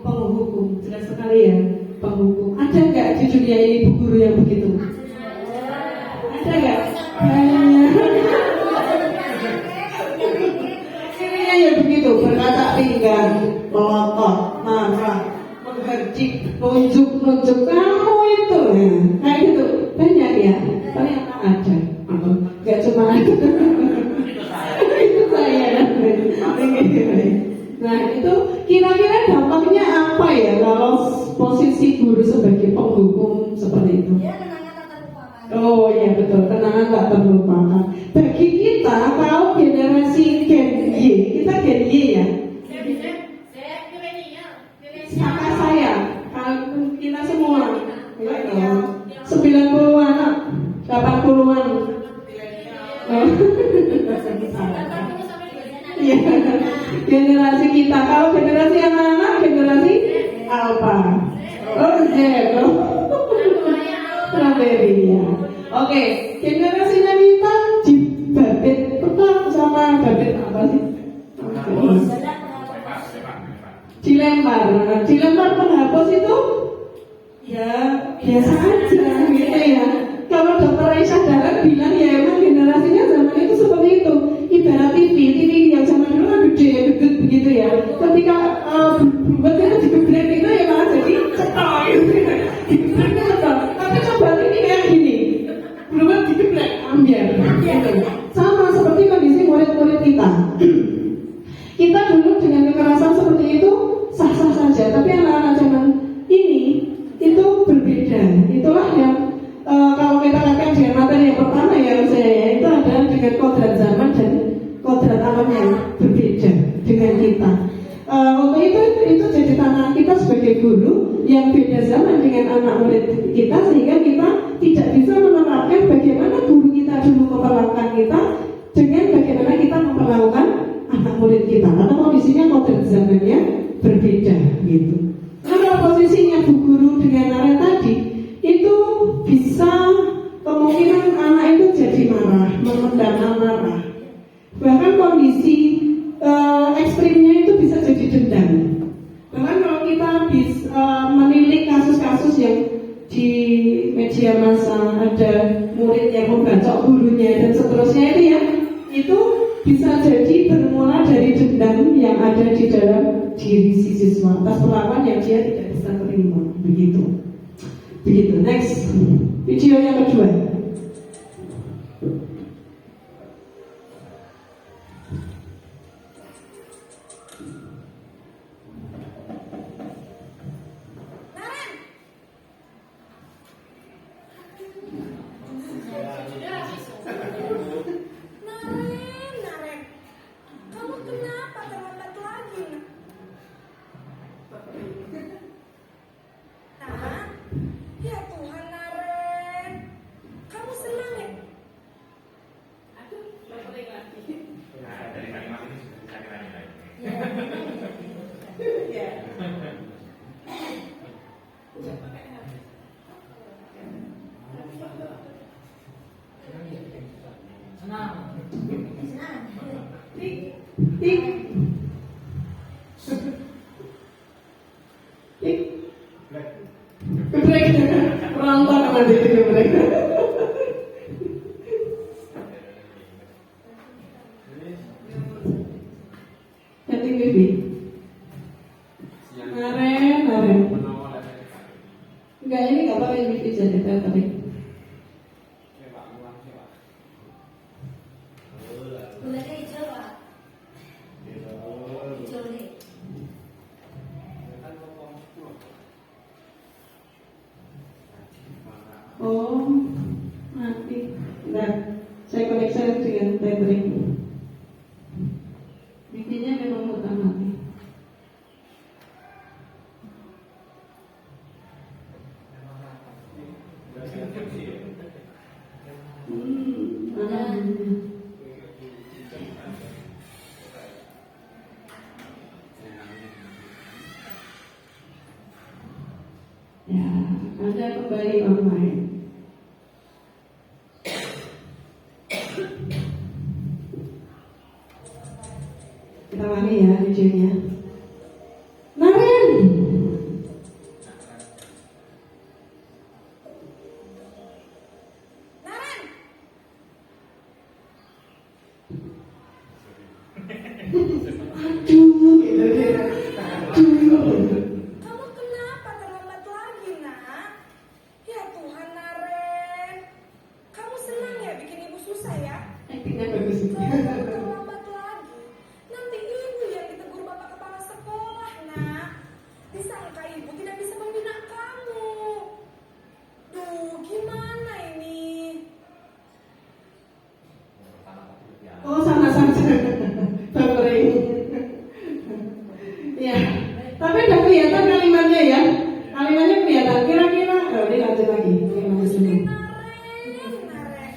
Penghukum. Jelas sekali ya, penghukum. Ada nggak di dunia ini bu guru yang begitu? Ada nggak? Cirinya ya begitu, berkata pinggang, melotot, marah, menghardik, nunjuk kamu itu, kayak gitu banyak ya. Ternyata ada. Gak cuma itu saya. Nah itu kira-kira dampaknya apa ya kalau posisi guru sebagai penghukum seperti itu? Ya, kenangan tak terlupakan. Oh iya betul, kenangan tak terlupakan. Bagi kita kalau generasi Gen Y, kita Gen Y ya. Sama saya, kalau kita semua, 90-an, 80-an. Iya, generasi kita. Kalau generasi anak-anak, generasi apa? Oh, Z. Strawberry ya. Oke, generasinya kita di Babit. Pernah sama Babit apa sih? Dilempar penghapus itu ya biasa aja gitu ya. Kalau Dokter Aisyah Dahlan bilang ya emang generasinya zaman itu seperti itu. Ibarat TV yang zaman dulu kan gede ya, gedut begitu ya. Ketika buat itu digebrek itu ya malah jadi cetok gitu. Digebreknya cetok. Tapi coba ini kayak gini, buat digebrek ambil. Gitu. Sama seperti kondisi murid-murid kita. Kita dulu dengan kekerasan seperti itu sah-sah saja, tapi anak-anak zaman ini itu berbeda. Itulah yang kalau kita katakan dengan materi yang pertama ya saya itu adalah dengan kodrat zaman dan kodrat alam yang berbeda dengan kita. Untuk itu jadi tantangan kita sebagai guru yang beda zaman dengan anak murid kita, sehingga kita tidak bisa menerapkan bagaimana guru kita dulu memperlakukan kita dengan bagaimana kita memperlakukan anak murid kita, karena kondisinya kodrat zamannya berbeda gitu. Nah, kalau posisinya bu guru dengan Naren tadi itu bisa kemungkinan anak itu jadi marah, memendam amarah. Bahkan kondisi ekstrimnya itu bisa jadi dendam. Bahkan kalau kita bisa menilik kasus-kasus yang di media massa ada murid yang membacok gurunya dan seterusnya itu bisa jadi bermula dari dendam yang ada di dalam diri si siswa atas perlakuan yang dia tidak bisa terima. Begitu. Next video yang kedua. Naren, kamu kenapa terlambat lagi? Nah, ya Tuhan Naren, kamu senang ya? Nah, dari kalimat ini sudah bisa kita nilai. Gebrek, perontak nanti itu gebrek. Ganti Bibi. Naren. Enggak, ini nggak apa-apa yang Bibi jadi tadi. Bulannya hijau Pak. Hijau nih. Oh, mati. Nah, saya koneksi dengan tethering. Bibinya memang mudah mati. Alhamdulillah. Ya, Anda kembali online. Kita ulangi ya videonya. Naren. Naren, Aduh, gitu deh. Aduh. kamu kenapa terlambat lagi, nak? Ya Tuhan, Naren. Kamu senang ya bikin ibu susah ya? Aktingnya bagus. Kalau kamu terlambat lagi, nanti ibu yang ditegur bapak kepala sekolah, nak. Disangka ibu tidak bisa membina kamu. Duh, gimana ini? Oh, sama-sama. Baperin. Ya, tapi udah kelihatan kalimatnya ya. Kalimatnya kelihatan. Kira-kira, ini lanjut lagi. Kalimatnya sini. Naren.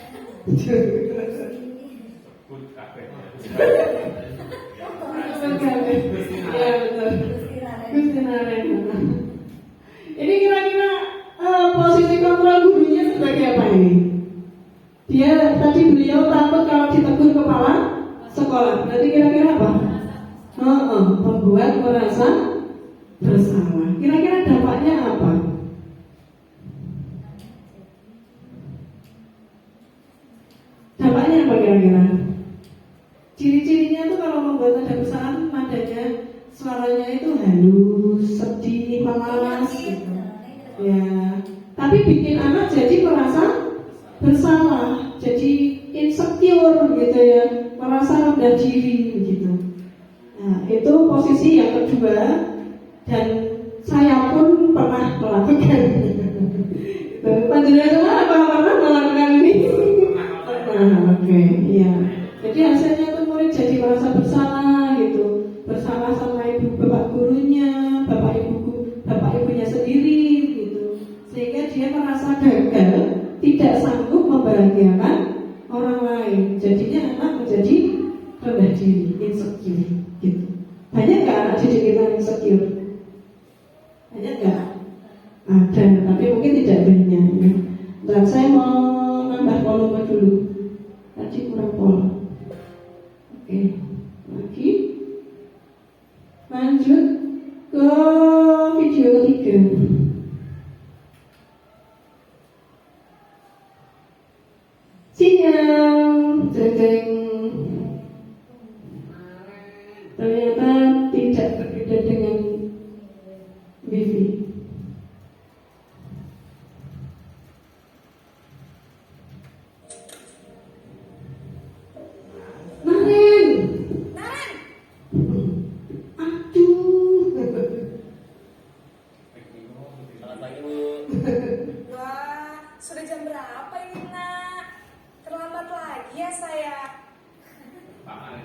Sebut kabeh. Ya betul. Gusti Naren. Ini kira-kira posisi kontrol gurunya sebagai apa ini? Dia tadi beliau takut kalau ditegur kepala sekolah. Berarti kira-kira apa? Membuat merasa bersalah. Kira-kira dampaknya apa? Dampaknya apa kira-kira? Ciri-cirinya tuh kalau membuat ada kesalahan, nadanya suaranya itu halus, sedih, malas gitu. Ya, tapi bikin anak jadi merasa bersalah, jadi insecure gitu ya, merasa rendah diri gitu. Nah, itu posisi yang kedua dan saya pun pernah melakukan. Panjenengan semua apa pernah melakukan ini? Pernah, oke, iya. Jadi hasilnya tuh murid jadi merasa bersalah gitu, bersalah sama ibu bapak gurunya, bapak ibunya sendiri gitu, sehingga dia merasa gagal, tidak sanggup membahagiakan orang lain. Jadinya anak menjadi rendah diri, insecure gitu. Banyak nggak anak didik kita insecure? Banyak nggak? Ada, tapi mungkin tidak banyak. Ya. Dan saya mau nambah volume dulu. Tadi kurang volume. Oke, lagi lanjut ke video ketiga. Sinyal, jeng. Ternyata tidak berbeda dengan wifi. Naren. Naren, Aduh. Selamat pagi, Bu. wah, sudah jam berapa ini, nak? Terlambat lagi ya saya.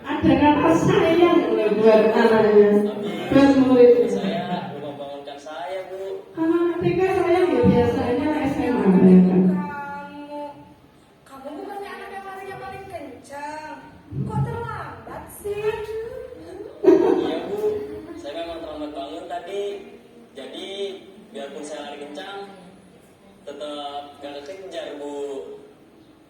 Ada kata sayang buat anaknya, buat murid. Saya belum membangunkan saya, Bu. Kalau anak TK sayang ya biasanya SMA ya kan. Kamu bukannya anak yang larinya paling kencang. Kok terlambat sih? Iya, Bu. Saya memang terlambat bangun tadi. Jadi, biarpun saya lari kencang, tetap gak kekejar, Bu.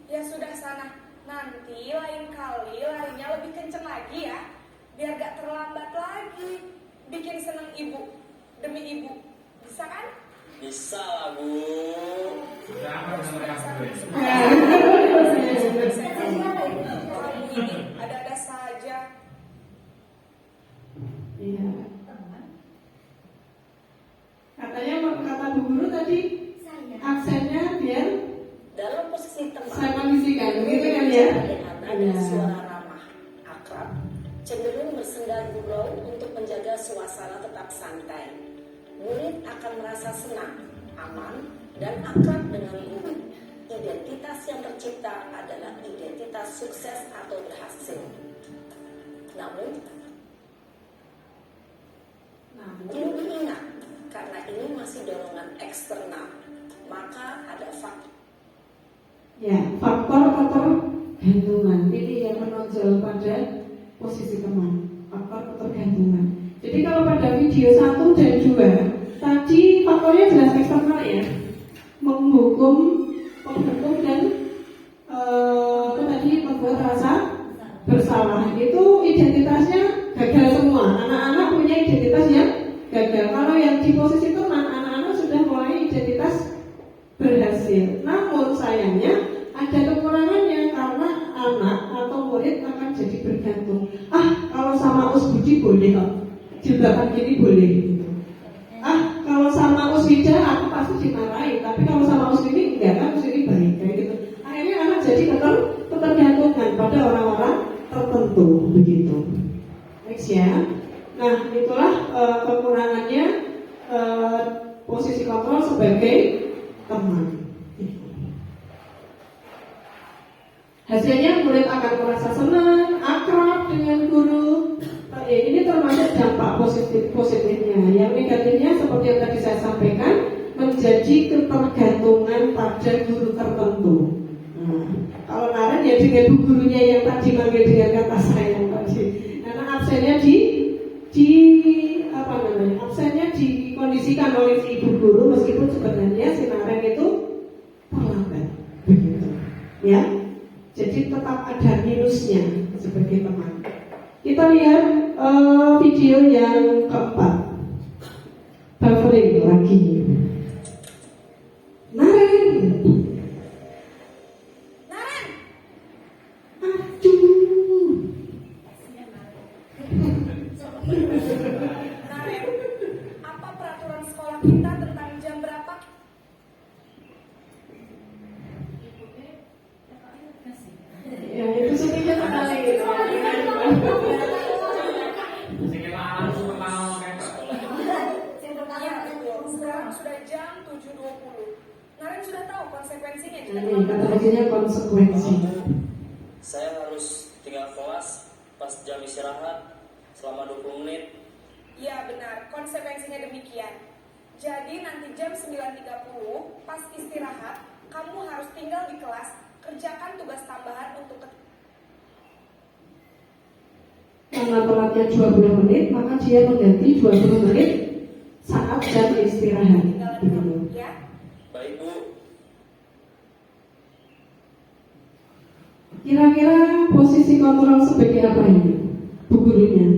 Ya sudah sana. Nanti lain kali larinya lebih kencang lagi ya. Biar gak terlambat lagi. Bikin seneng ibu. Demi ibu. Bisa kan? Bisa lah, Bu. Sudah apa sama kamu? Kamu ini ada-ada saja. Iya. Katanya kata Bu Guru tadi aksennya biar Dalam posisi saya teman, kondisikan, begitu kan ya? ada suara ramah, akrab, cenderung bersendar gurau untuk menjaga suasana tetap santai. Murid akan merasa senang, aman, dan akrab dengan guru. Identitas yang tercipta adalah identitas sukses atau berhasil. Namun, perlu diingat, karena ini masih dorongan eksternal, maka ada faktor Ya, faktor ketergantungan ini yang menonjol pada posisi teman, faktor ketergantungan. Jadi kalau pada video 1 dan 2 tadi faktornya jelas eksternal ya, menghukum, dan tadi membuat rasa bersalah. Itu identitasnya gagal semua. Anak-anak punya identitas yang gagal. Kalau yang di posisi teman, anak-anak sudah mulai identitas berhasil. Namun sayangnya ada kekurangannya karena anak atau murid akan jadi bergantung. Kalau sama Us Budi boleh kok, jebakan gini boleh. Kalau sama Us Wida aku pasti dimarahin, tapi kalau sama Us ini enggak, kan Us ini baik kayak gitu. Akhirnya anak jadi ketergantungan pada orang-orang tertentu begitu. Next ya. Nah itulah kekurangannya posisi kontrol sebagai teman. Hasilnya murid akan merasa senang, akrab dengan guru. Ini termasuk dampak positifnya. Yang negatifnya seperti yang tadi saya sampaikan, menjadi ketergantungan pada guru tertentu. Kalau Naren ya dengan gurunya yang tadi manggil dengan kata sayang tadi. Karena absennya absennya dikondisikan oleh si ibu guru, meskipun sebenarnya si Naren itu terlambat, begitu. Ya, jadi tetap ada minusnya sebagai teman. Kita lihat video yang keempat, buffering lagi. Naren. Naren, apa peraturan sekolah kita tentang jam berapa? Ya itu sedikit sekali. Sekarang sudah jam 7.20. Naren sudah tahu konsekuensinya jika Ini kata-katanya konsekuensi. Saya harus tinggal kelas pas jam istirahat selama 20 menit. Ya benar, konsekuensinya demikian. Jadi nanti jam 9.30 pas istirahat, kamu harus tinggal di kelas, kerjakan tugas tambahan untuk Karena telatnya 20 menit, maka dia mengganti 20 menit saat jam istirahat. tinggal ya. Baik Bu. Kira-kira posisi kontrol sebagai apa ini? Bu gurunya?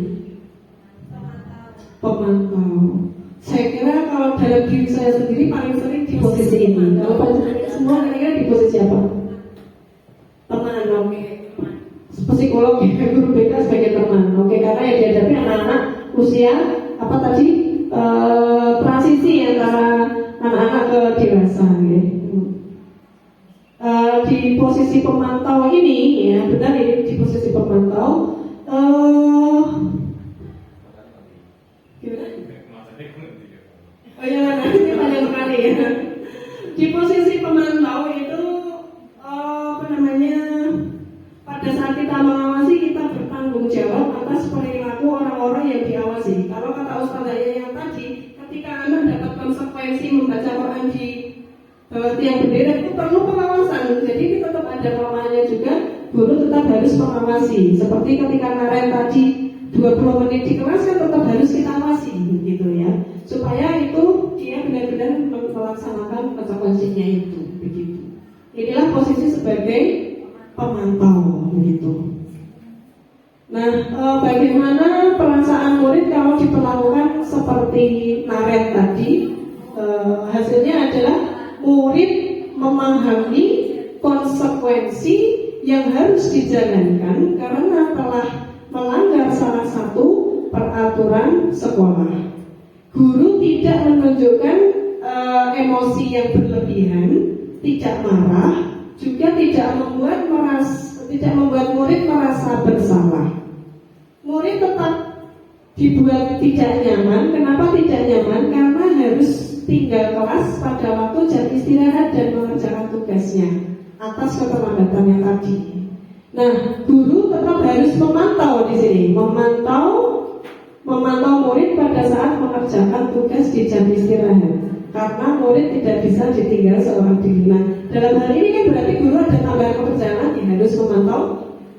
Pemantau. Saya kira kalau dalam diri saya sendiri paling sering di posisi ini. Kalau panjenengan semua kira-kira di posisi apa? Teman, oke. Psikolog ya, guru BK sebagai teman, oke, karena yang dihadapi anak-anak usia apa tadi transisi antara anak-anak ke dewasa, ya. Di posisi pemantau ini, ya benar ini di posisi pemantau. Gimana? Oh ya, nanti banyak sekali ya. Di posisi pemantau itu pada saat kita mengawasi, kita bertanggung jawab atas perilaku orang-orang yang diawasi. Kalau kata Ustazah yang tadi, ketika anak dapat konsekuensi membaca Quran di bawah tiang bendera, itu perlu pengawasan. Jadi tetap ada kelemahannya juga, guru tetap harus mengawasi. Seperti ketika Naren tadi 20 menit di kelas kan tetap harus kita awasi, gitu ya, supaya itu dia benar-benar melaksanakan konsekuensinya itu, begitu. Inilah posisi sebagai pemantau, begitu. Nah, bagaimana perasaan murid kalau diperlakukan seperti Naren tadi? Hasilnya adalah murid memahami konsekuensi yang harus dijalankan karena telah melanggar salah satu peraturan sekolah. Guru tidak menunjukkan emosi yang berlebihan, tidak marah, juga tidak membuat murid merasa bersalah. Murid tetap dibuat tidak nyaman. Kenapa tidak nyaman? Karena harus tinggal kelas pada waktu jam istirahat dan mengerjakan tugasnya atas keterlambatan yang tadi. Nah, guru tetap harus memantau di sini, memantau murid pada saat mengerjakan tugas di jam istirahat. karena murid tidak bisa ditinggal seorang diri. Nah, dalam hal ini kan berarti guru ada tambahan pekerjaan lagi, harus memantau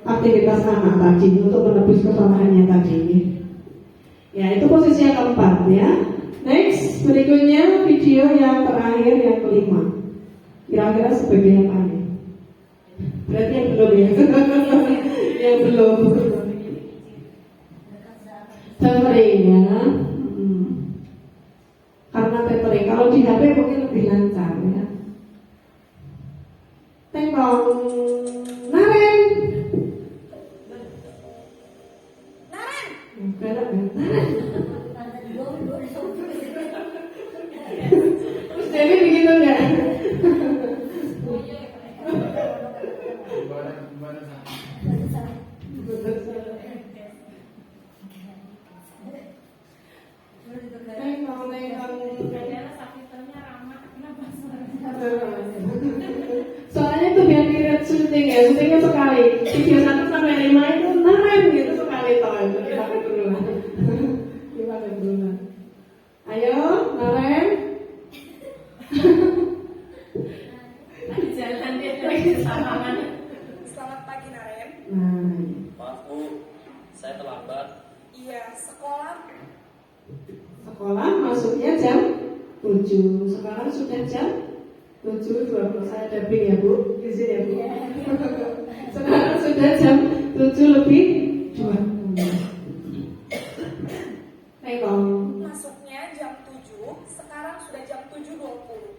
aktivitas anak tadi untuk menebus kesalahannya tadi. Ya, itu posisi yang keempat ya. Next, berikutnya video yang terakhir yang kelima. Kira-kira sebagai apa nih? Berarti yang belum ya? Yang belum. Tapering ya. Karena tapering, kalau di HP mungkin lebih lancar ya. Tengok Naren. Naren. Terus jadi begitu ya. Soalnya itu biar mirip syuting ya, syutingnya sekali. Video 1 sampai 5 itu Naren gitu sekali toh. Dipakai dulu lah. Dipakai dulu lah. Ayo, Naren. Jalan dia lagi salaman. Selamat pagi Naren. Maaf Bu, saya terlambat. Iya, sekolah. Sekolah masuknya jam 7. Sekarang sudah jam 7.20. Saya dubbing ya Bu, izin ya Bu. Sekarang sudah jam 7:20. Tengok. Masuknya jam 7, sekarang sudah jam 7.20.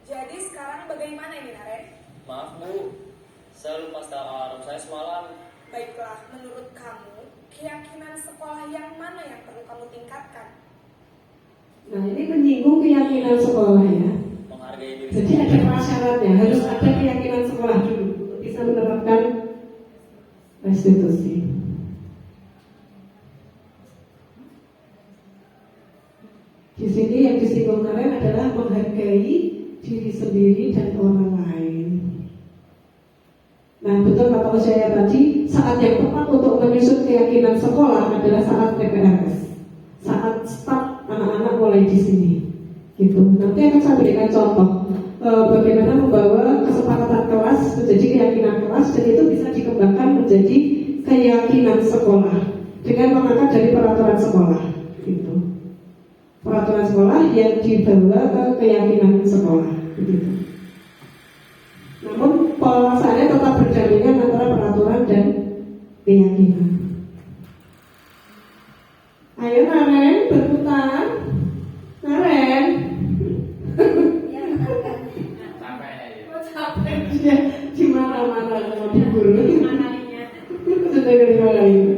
Jadi sekarang bagaimana ini Naren? Maaf Bu, saya lupa setel alarm saya semalam. Baiklah, menurut kamu, keyakinan sekolah yang mana yang perlu kamu tingkatkan? Nah, ini menyinggung keyakinan sekolah ya. Menghargai diri Jadi ada prasyaratnya, harus ada keyakinan sekolah dulu untuk bisa menerapkan restitusi. Di sini yang disinggung kemarin adalah menghargai diri sendiri dan orang lain. Nah, betul kata saya tadi, saat yang tepat untuk menyusun keyakinan sekolah adalah saat TPRS, saat start anak-anak mulai di sini. Gitu. Nanti akan saya berikan contoh bagaimana membawa kesepakatan kelas menjadi keyakinan kelas, dan itu bisa dikembangkan menjadi keyakinan sekolah dengan mengangkat dari peraturan sekolah. Gitu. Peraturan sekolah yang dibawa ke keyakinan sekolah. Begitu. Namun pelaksananya tetap berdampingan antara peraturan dan keyakinan. Ayo Naren, berputar. Naren. Sampai Dia di mana-mana sama di guru. Sudah kelima kalinya.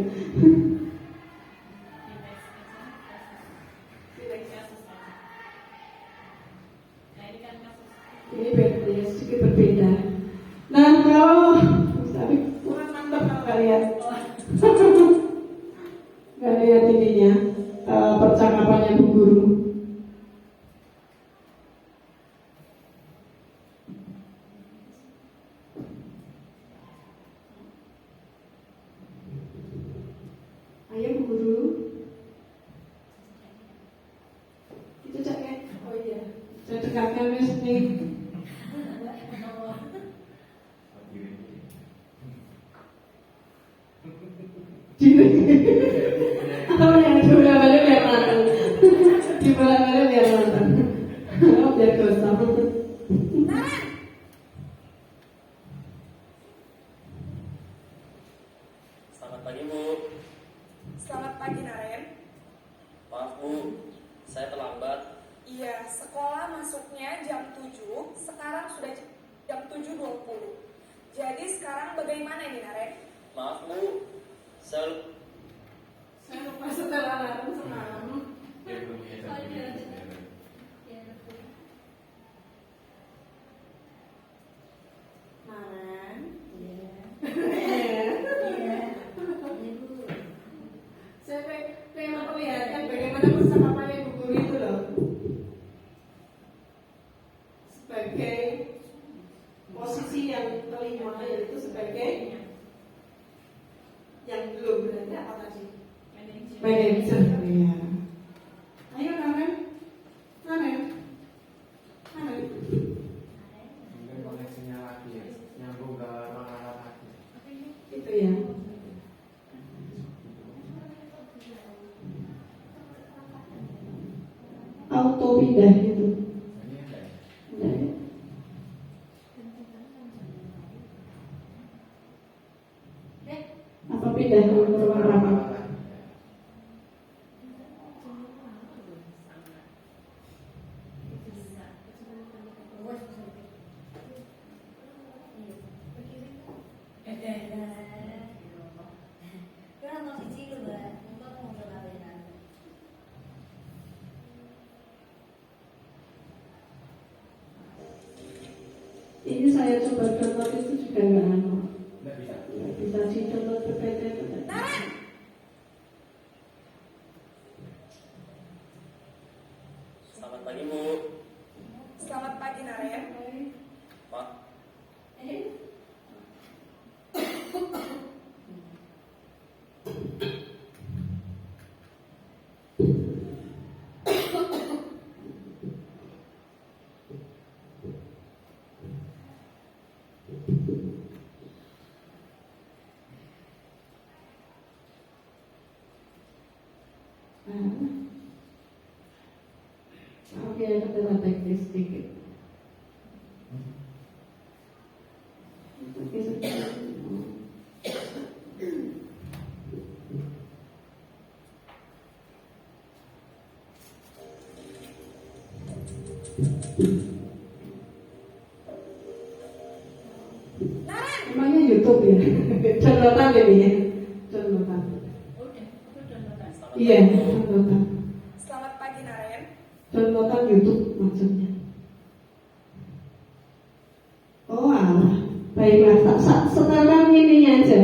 Ini beda, ya, sedikit berbeda. Nah, kalau tapi kurang mantap kalau nggak lihat, nggak lihat ininya percakapannya Bu Guru. Ayo Bu Guru. Itu caknya. Oh iya. Saya dekatkan wis nih. Oh ya, di bola-bola biar matang. Di bola-bola biar matang. Oh, biar gosong. Naren! Selamat pagi Bu. Selamat pagi Naren. Maaf Bu, saya terlambat. Iya, sekolah masuknya jam 7, sekarang sudah jam 7.20. Jadi sekarang bagaimana ini Naren? Maaf Bu, saya lupa setel alarm semalam. dia belum lihat. Naren. Saya pengen memperlihatkan bagaimana percakapannya Bu Guru itu loh. Sebagai posisi yang kelima, yaitu sebagai yang belum berada apa tadi? Manajer. Ya. Ayo Naren. Naren. Iya. Auto pindah gitu. Enggak ya? Apa pindah ke ruang rapat? Ini saya coba download itu juga nggak anu. Nggak bisa. Nggak bisa di download PPT itu. Naren, Selamat pagi Bu. selamat pagi Naren. Pak. Oke, ada kendala teknis sedikit. Oke, sudah. Naren, Emangnya YouTube ya? Downloadan ini ya? Downloadan. Selamat Iya, pagi, Bu. downloadan. selamat pagi Naren. Downloadan YouTube maksudnya. Oh alah, baiklah. Sekarang ininya aja.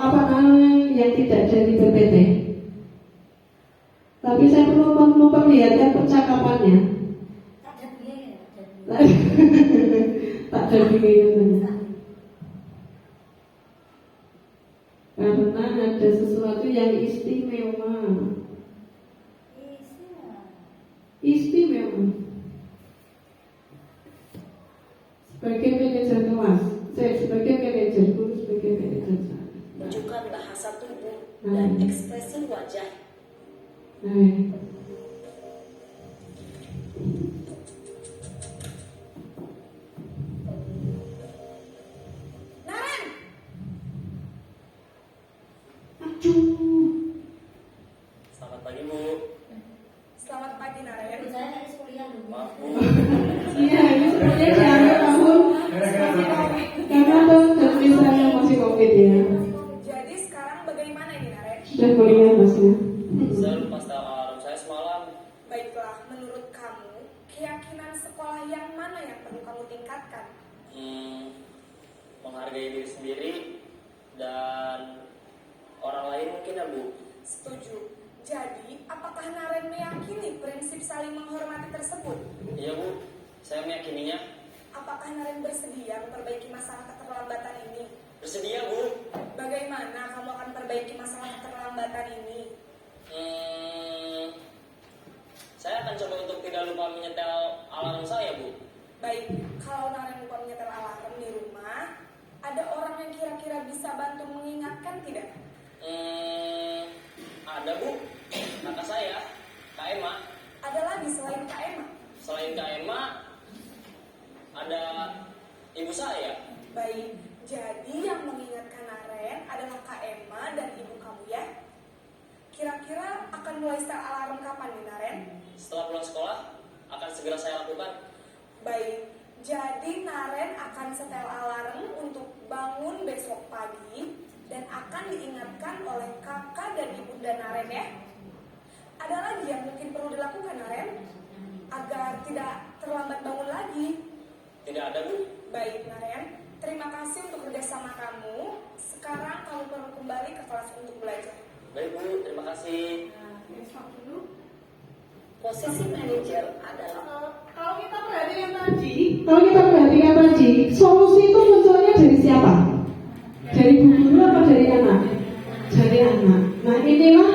Apa namanya yang tidak dari PPT. Tapi saya perlu memperlihatkan percakapannya. Tak jadi katanya. Karena ada sesuatu yang istimewa. Istimewa. Sebagai manajer kelas, saya sebagai manajer guru, sebagai manajer saya. Tunjukkan bahasa tubuh dan ekspresi wajah. Nah, Naren, aduh. Selamat pagi Bu. selamat pagi Naren. Maaf Bu. Iya, ini sebenarnya di akhir tahun karena misalnya masih COVID ya. Jadi sekarang bagaimana ini Naren? Sudah kuliah maksudnya. Saya lupa setel alarm saya semalam. Baiklah, menurut kamu, keyakinan sekolah yang mana yang perlu kamu tingkatkan? Menghargai diri sendiri dan orang lain mungkin ya Bu. Setuju. Jadi, apakah Naren meyakini prinsip saling menghormati tersebut? Iya Bu, saya meyakininya. Apakah Naren bersedia memperbaiki masalah keterlambatan ini? Bersedia Bu. Bagaimana kamu akan perbaiki masalah keterlambatan ini? Saya akan coba untuk tidak lupa menyetel alarm saya Bu. Baik, kalau Naren lupa menyetel alarm di rumah, ada orang yang kira-kira bisa bantu mengingatkan tidak? Ada Bu, kakak saya, Kak Emma. Ada lagi selain Kak Emma? Selain Kak Emma, ada ibu saya. Baik, jadi yang mengingatkan Naren adalah Kak Emma dan ibu kamu ya? Kira-kira akan mulai setel alarm kapan nih Naren? Setelah pulang sekolah, akan segera saya lakukan. Baik, jadi Naren akan setel alarm untuk bangun besok pagi dan akan diingatkan oleh kakak dan ibunda Naren ya. Ada lagi yang mungkin perlu dilakukan Naren agar tidak terlambat bangun lagi? Tidak ada Bu. Baik Naren, terima kasih untuk kerjasama kamu. Sekarang kamu perlu kembali ke kelas untuk belajar. Baik Bu, terima kasih. Posisi manajer adalah Kalau kita perhatikan tadi, solusi itu munculnya dari siapa? Dari bu guru apa dari anak? Dari anak. Nah inilah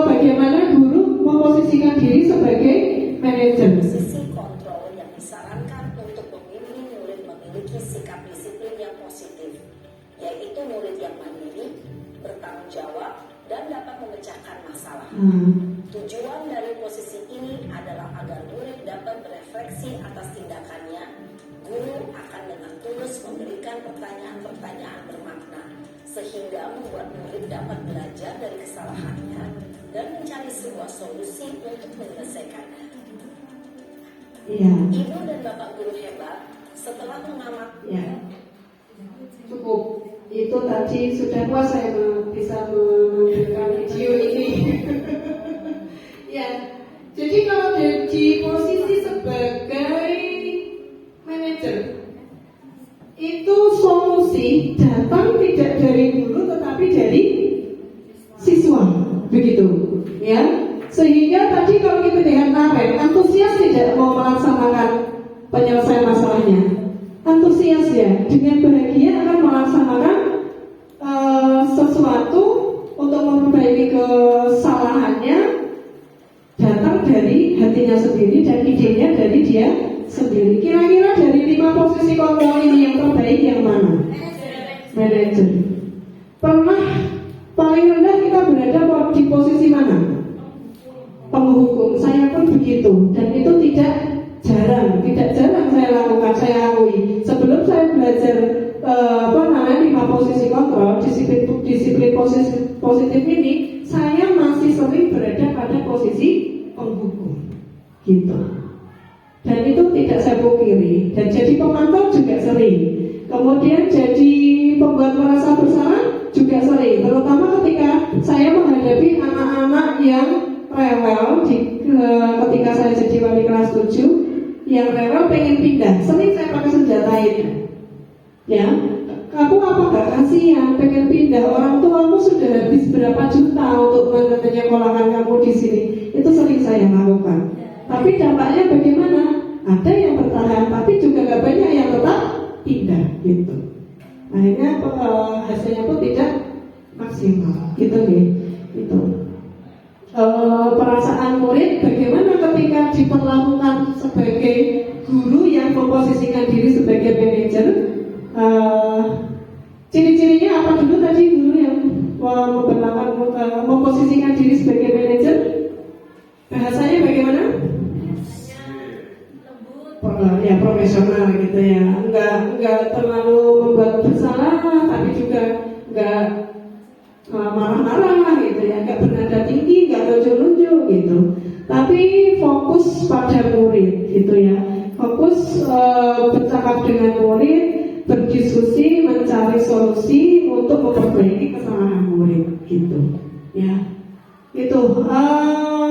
bagaimana guru memposisikan diri sebagai manajer. posisi kontrol yang disarankan untuk membimbing murid memiliki sikap disiplin yang positif, yaitu murid yang mandiri, bertanggung jawab, dan dapat memecahkan masalah. Tujuan dari posisi ini adalah agar murid dapat berefleksi atas tindakannya. Guru akan dengan tulus memberikan pertanyaan-pertanyaan bermakna, sehingga membuat murid dapat belajar dari kesalahannya dan mencari sebuah solusi untuk menyelesaikannya. Iya. Ibu dan Bapak guru hebat, setelah mengamat. Ya. Cukup. Itu tadi sudah puas saya bisa menampilkan video ini. Ya. Jadi kalau di posisi sebagai manajer, itu solusi datang tidak dari guru tetapi dari siswa, begitu, ya. Sehingga tadi kalau kita lihat Karen, antusias tidak mau melaksanakan penyelesaian masalahnya, antusias ya, dengan bahagia akan melaksanakan sesuatu untuk memperbaiki kesalahannya, datang dari hatinya sendiri dan idenya dari dia sendiri. Kira-kira dari 5 posisi kontrol ini yang terbaik yang mana? Manajer. Pernah paling rendah kita berada di posisi mana? Penghukum. Saya pun begitu, dan itu tidak jarang saya lakukan, saya akui. Sebelum saya belajar 5 posisi kontrol, disiplin positif ini, saya masih sering berada pada posisi penghukum, gitu. Dan itu tidak saya pungkiri. Dan jadi pemantau juga sering. Kemudian jadi pembuat merasa bersalah juga sering. Terutama ketika saya menghadapi anak-anak yang rewel ketika saya jadi wali kelas 7, yang rewel pengen pindah. Sering saya pakai senjatain. Ya, kamu apa gak kasihan pengen pindah? Orang tuamu sudah habis berapa juta untuk menyekolahkan kamu di sini. Itu sering saya lakukan. Tapi dampaknya bagaimana? Ada yang bertahan, tapi juga gak banyak yang tetap pindah, gitu. Akhirnya hasilnya pun tidak maksimal, gitu nih. Itu perasaan murid bagaimana ketika diperlakukan sebagai guru yang memposisikan diri sebagai manajer. Ciri-cirinya apa dulu tadi guru yang memposisikan diri sebagai manajer? Bahasanya bagaimana? Ya profesional gitu ya, enggak terlalu membuat bersalah, tapi juga enggak marah-marah gitu ya, enggak bernada tinggi, enggak lucu-lucu gitu, tapi fokus pada murid gitu ya, fokus bercakap dengan murid, berdiskusi, mencari solusi untuk memperbaiki kesalahan murid gitu ya. Itu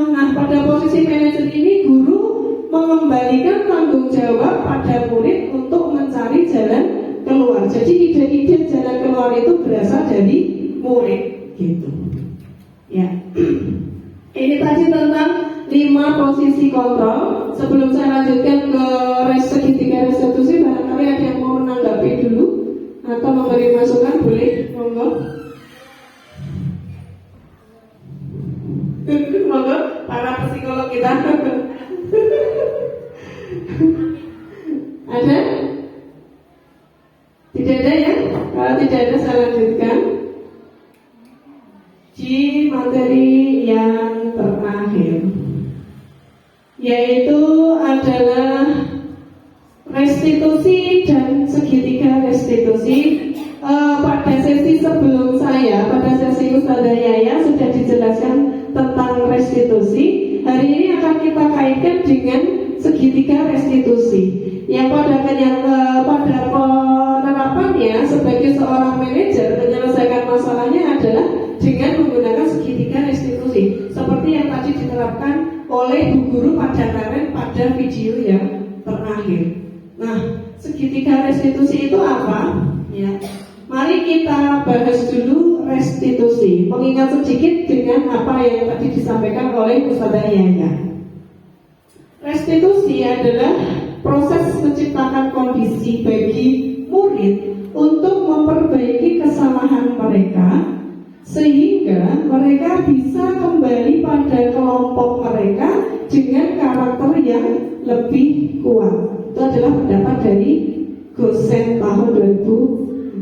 nah pada posisi manajer ini guru mengembalikan tanggung jawab pada murid untuk mencari jalan keluar. Jadi ide-ide jalan keluar itu berasal dari murid gitu ya. Ini tadi tentang 5 posisi kontrol. Sebelum saya lanjutkan ke segitiga restitusi, barangkali ada yang mau menanggapi dulu atau memberi masukan, boleh, monggo. Monggo para psikolog kita. Ada? Tidak ada ya? Kalau tidak ada saya lanjutkan di materi yang terakhir, yaitu adalah restitusi dan segitiga restitusi. Pada sesi sebelum saya, pada sesi Ustazah Yaya sudah dijelaskan tentang restitusi. Hari ini akan kita kaitkan dengan segitiga restitusi. Yang pada penerapannya sebagai seorang manajer menyelesaikan masalahnya adalah dengan menggunakan segitiga restitusi, seperti yang tadi diterapkan oleh Bu Guru pada Karen pada video yang terakhir. Nah, segitiga restitusi itu apa? Ya, mari kita bahas dulu restitusi. Mengingat sedikit dengan apa yang tadi disampaikan oleh Ustazah Yaya. Restitusi adalah proses menciptakan kondisi bagi murid untuk memperbaiki kesalahan mereka, sehingga mereka bisa kembali pada kelompok mereka dengan karakter yang lebih kuat. Itu adalah pendapat dari Gosen tahun 2004.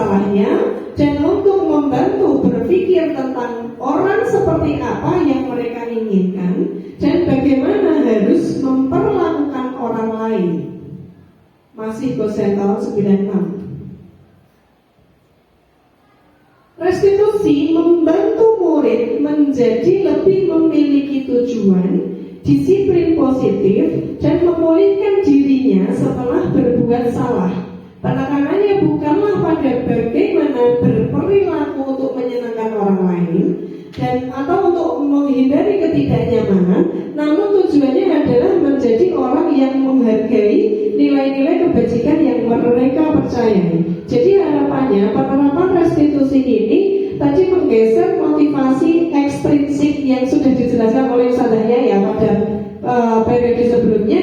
salahnya dan untuk membantu berpikir tentang orang seperti apa yang mereka inginkan dan bagaimana harus memperlakukan orang lain. Masih dosen tahun 96. Restitusi membantu murid menjadi lebih memiliki tujuan, disiplin positif, dan memulihkan dirinya setelah berbuat salah. Penekanannya bukanlah pada bagaimana berperilaku untuk menyenangkan orang lain dan atau untuk menghindari ketidaknyamanan, namun tujuannya adalah menjadi orang yang menghargai nilai-nilai kebajikan yang mereka percayai. Jadi harapannya penerapan restitusi ini tadi menggeser motivasi ekstrinsik yang sudah dijelaskan oleh Ustazahnya ya pada periode sebelumnya,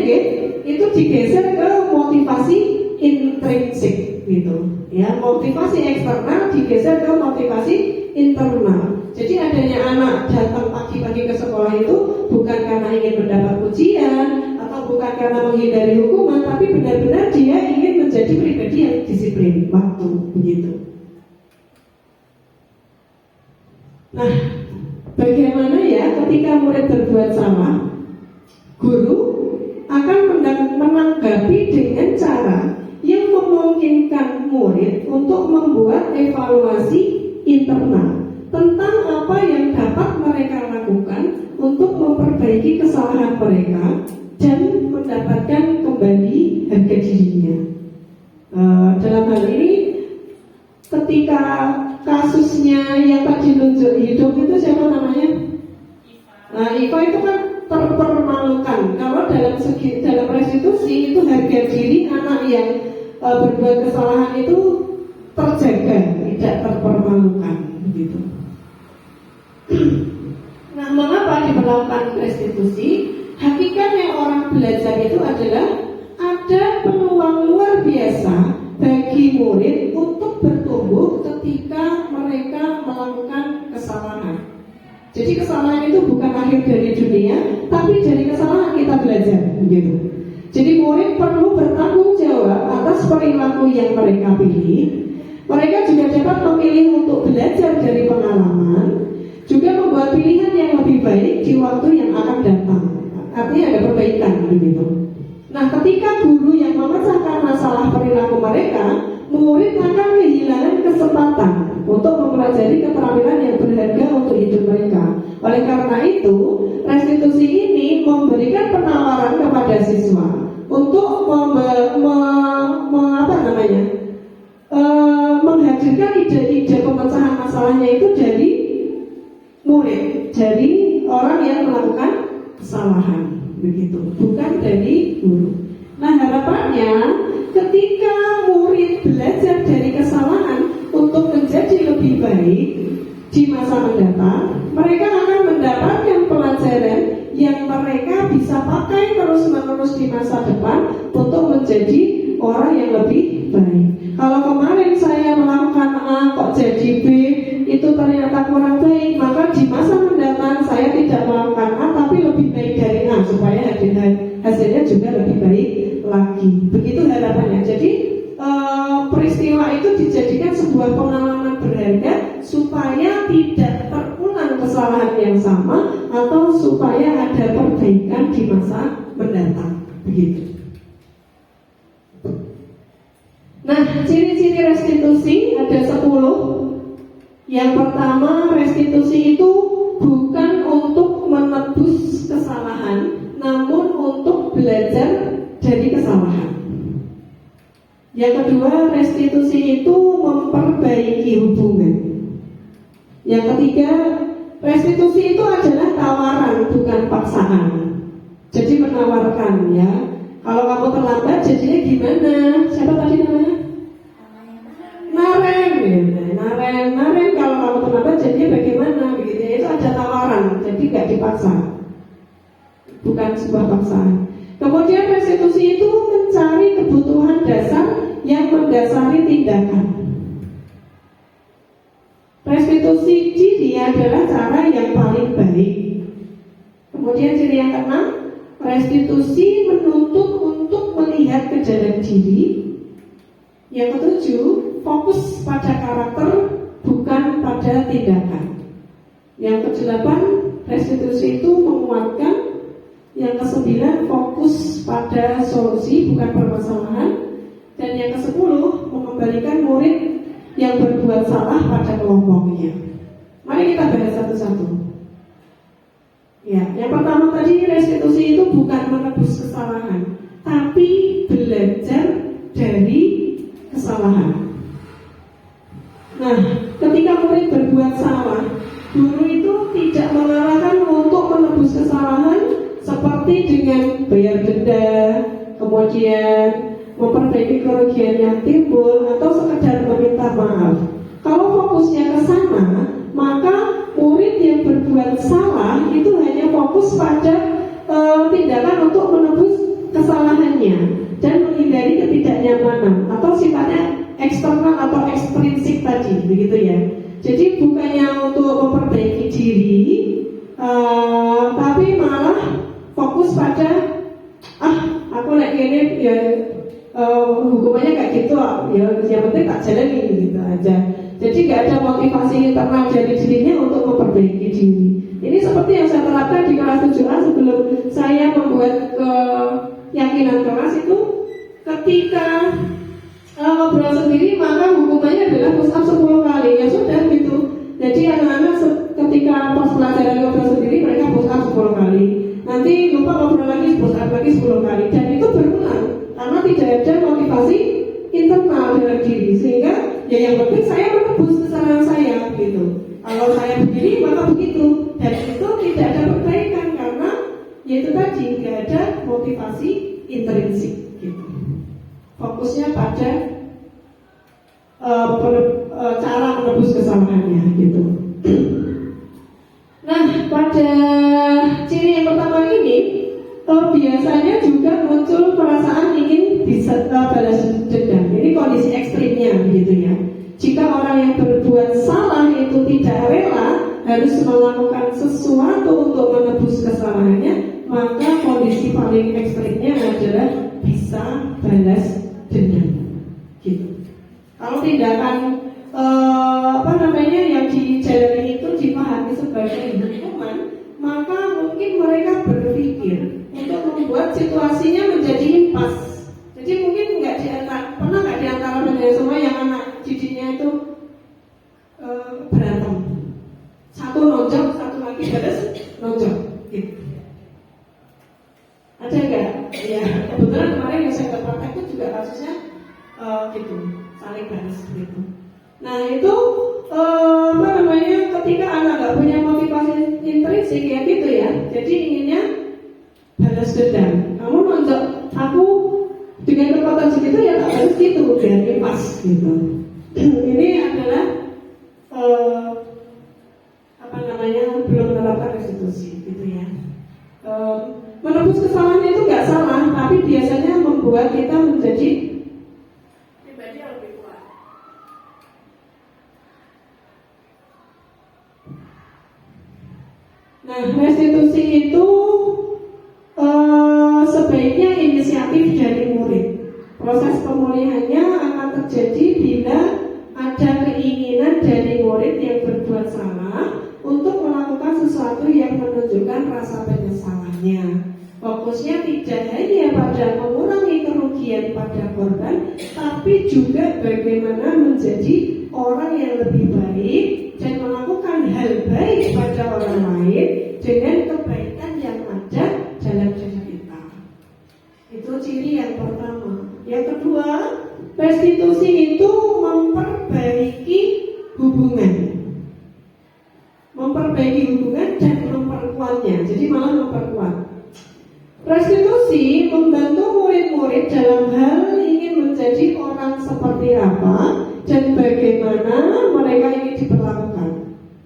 itu digeser ke motivasi intrinsik gitu ya, motivasi eksternal digeser ke motivasi internal. Jadi adanya anak datang pagi-pagi ke sekolah itu bukan karena ingin mendapat pujian atau bukan karena menghindari hukuman, tapi benar-benar dia ingin menjadi pribadi yang disiplin waktu begitu. Nah, bagaimana ya ketika murid berbuat salah, guru akan menanggapi dengan cara yang memungkinkan murid untuk membuat evaluasi internal tentang apa yang dapat mereka lakukan untuk memperbaiki kesalahan mereka dan mendapatkan kembali harga dirinya. Dalam hal ini, ketika kasusnya yang tadi nunjuk hidup itu siapa namanya? Nah, Iva itu kan terpermalukan. Kalau dalam restitusi itu harga diri anak yang berbuat kesalahan itu terjaga, tidak terpermalukan begitu. Nah, mengapa diberlakukan restitusi? Hakikatnya orang belajar itu adalah ada peluang luar biasa bagi murid untuk bertumbuh ketika mereka melakukan kesalahan. Jadi kesalahan itu bukan akhir dari dunia, tapi dari kesalahan kita belajar begitu. Jadi murid perlu bertanggung jawab atas perilaku yang mereka pilih. Mereka juga dapat memilih untuk belajar dari pengalaman, juga membuat pilihan yang lebih baik di waktu yang akan datang. Artinya ada perbaikan begitu. Nah, ketika guru yang memecahkan masalah perilaku mereka, murid akan kehilangan kesempatan untuk mempelajari keterampilan yang berharga untuk hidup mereka. Oleh karena itu, restitusi ini memberikan penawaran kepada siswa untuk menghadirkan ide-ide pemecahan masalahnya itu dari murid, dari orang yang melakukan kesalahan, begitu, bukan dari guru. Nah, harapannya ketika murid belajar dari kesalahan untuk menjadi lebih baik di masa mendatang, mereka akan mendapatkan pelajaran yang mereka bisa pakai terus-menerus di masa depan untuk menjadi orang yang lebih baik. Kalau kemarin saya melakukan A kok jadi B, itu ternyata kurang baik, maka di masa mendatang saya tidak melakukan A tapi lebih baik dari A supaya hasilnya juga lebih baik lagi. Begitu harapannya. Jadi peristiwa itu dijadikan sebuah pengalaman berharga supaya tidak terulang kesalahan yang sama atau supaya ada perbaikan di masa mendatang. Begitu. Nah, ciri-ciri restitusi ada 10. Yang pertama, restitusi itu bukan untuk menebus kesalahan, namun untuk belajar dari kesalahan. Yang kedua, restitusi itu memperbaiki hubungan. Yang ketiga, restitusi itu adalah tawaran, bukan paksaan. Jadi menawarkan ya. Kalau kamu terlambat jadinya gimana? Siapa tadi namanya? Naren, gitu. Naren kalau kamu terlambat jadinya bagaimana? Begitu. Itu ada tawaran, jadi nggak dipaksa. Bukan sebuah paksaan. Kemudian restitusi itu mencari kebutuhan dasar yang mendasari tindakan. Restitusi diri adalah cara yang paling baik. Kemudian ciri yang keenam, restitusi menuntut untuk melihat ke dalam diri. Yang ketujuh, fokus pada karakter, bukan pada tindakan. Yang ke-8, restitusi itu menguatkan. Yang ke-9, fokus pada solusi, bukan permasalahan. Dan yang ke-10, mengembalikan murid yang berbuat salah pada kelompoknya. Mari kita bahas satu-satu. Ya, yang pertama tadi, restitusi itu bukan menebus kesalahan, tapi belajar dari kesalahan. Nah, ketika murid berbuat salah, guru itu tidak mengarahkan untuk menebus kesalahan seperti dengan bayar denda, kemudian memperbaiki kerugian yang timbul, atau sekedar meminta maaf. Kalau fokusnya ke sana, maka murid yang berbuat salah itu hanya fokus pada tindakan untuk menebus kesalahannya dan menghindari ketidaknyamanan atau sifatnya eksternal atau ekstrinsik tadi, begitu ya. Jadi bukannya untuk memperbaiki diri, tapi malah fokus pada aku lagi ini ya hukumannya kayak gitu ya, yang penting tak jalani gitu aja. Jadi nggak ada motivasi internal dari dirinya untuk memperbaiki diri. Ini seperti yang saya terapkan di kelas 7A sebelum saya membuat keyakinan kelas itu, ketika ngobrol sendiri maka hukumannya adalah push up 10 kali. Ya sudah gitu. Jadi anak-anak ketika pas pelajaran ngobrol sendiri mereka push up 10 kali. Nanti lupa ngobrol lagi, push up lagi 10 kali. Dan itu berulang karena tidak ada motivasi internal dalam diri, sehingga ya yang penting saya menebus kesalahan saya gitu. Kalau saya begini maka begitu, dan itu tidak ada perbaikan karena yaitu tadi nggak ada motivasi intrinsik gitu. Fokusnya pada cara menebus kesalahannya gitu. Nah, pada ciri yang pertama ini biasanya juga muncul perasaan ingin bisa balas dendam. Ini kondisi ekstrimnya begitu ya. Jika orang yang berbuat salah itu tidak rela harus melakukan sesuatu untuk menebus kesalahannya, maka kondisi paling ekstrimnya adalah bisa balas dendam. Gitu. Kalau tindakan yang dijalani itu dipahami sebagai hukuman, maka mungkin mereka berpikir untuk membuat situasinya menjadi impas. Jadi mungkin pernah nggak diantara pendengar semua yang anak didiknya itu berantem, satu nonjok, satu lagi balas nonjok, gitu. Ada nggak? Ya kebetulan kemarin yang saya praktek itu juga kasusnya gitu, saling balas gitu. Nah itu ketika anak nggak punya motivasi intrinsik ya gitu ya, jadi inginnya balas dendam. Kamu nonjok aku dengan kekuatan segitu ya tak balas gitu, biar impas gitu. Ini adalah belum menerapkan restitusi gitu ya. Menebus kesalahan itu nggak salah, tapi biasanya membuat kita menjadi pribadi yang lebih kuat. Nah, restitusi itu sebaiknya inisiatif dari murid. Proses pemulihannya akan terjadi bila ada keinginan dari murid yang berbuat salah untuk melakukan sesuatu yang menunjukkan rasa penyesalannya. Fokusnya tidak hanya pada mengurangi kerugian pada korban, tapi juga bagaimana menjadi orang yang lebih baik dan melakukan hal baik pada orang lain dengan kebaikan yang ada dalam diri kita. Itu ciri yang pertama. Yang kedua, restitusi itu memperbaiki hubungan. Memperbaiki hubungan dan memperkuatnya. Jadi malah memperkuat. Restitusi membantu murid-murid dalam hal ingin menjadi orang seperti apa dan bagaimana mereka ingin diperlakukan.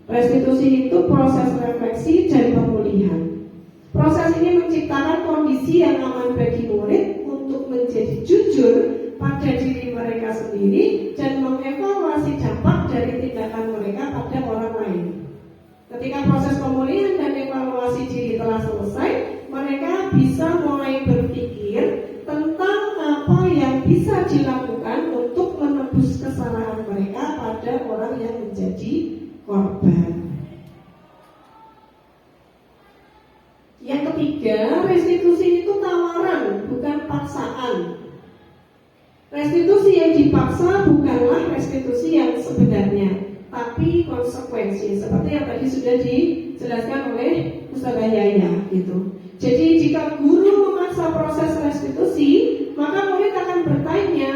Restitusi itu proses refleksi dan pemulihan. Proses ini menciptakan kondisi yang aman bagi murid untuk menjadi jujur pada diri mereka sendiri dan mengevaluasi dampak dari tindakan mereka pada orang lain. Ketika proses pemulihan dan evaluasi diri telah selesai, mereka bisa mulai berpikir tentang apa yang bisa dilakukan untuk menebus kesalahan paksaan. Restitusi yang dipaksa bukanlah restitusi yang sebenarnya, tapi konsekuensi seperti yang tadi sudah dijelaskan oleh Ustazah Yaya gitu. Jadi jika guru memaksa proses restitusi, maka murid akan bertanya,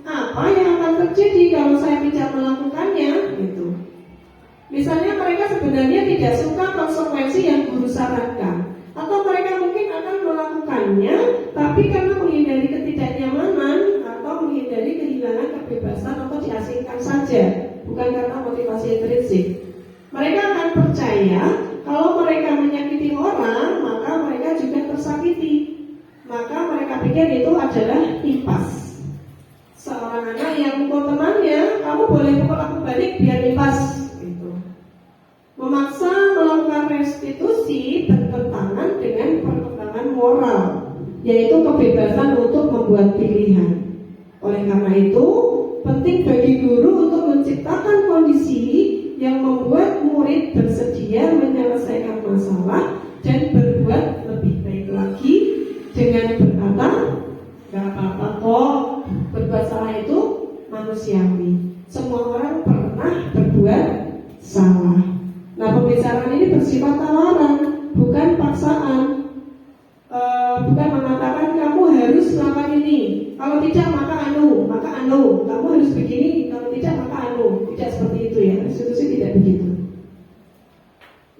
apa yang akan terjadi kalau saya tidak melakukannya gitu. Misalnya mereka sebenarnya tidak suka konsekuensi yang guru sarankan, atau mereka mungkin akan melakukannya tapi karena menghindari ketidaknyamanan atau menghindari kehilangan kebebasan atau diasingkan saja, bukan karena motivasi intrinsik. Mereka akan percaya kalau mereka menyakiti orang, maka mereka juga tersakiti. Maka mereka pikir itu adalah impas. Seorang anak yang mukul temannya, kamu boleh pukul aku balik biar impas gitu. Memaksa melakukan restitusi bertentangan dengan perkembangan moral, yaitu kebebasan untuk membuat pilihan. Oleh karena itu, penting bagi guru untuk menciptakan kondisi yang membuat murid bersedia menyelesaikan masalah dan berbuat lebih baik lagi dengan berkata, gak apa-apa kok, berbuat salah itu manusiawi. Semua orang pernah berbuat salah. Nah, pembicaraan ini bersifat tawaran, bukan paksaan. Bukan mengatakan kamu harus melakukan ini, kalau tidak maka anu, kamu harus begini, kalau tidak maka anu. Tidak seperti itu ya, restitusi tidak begitu.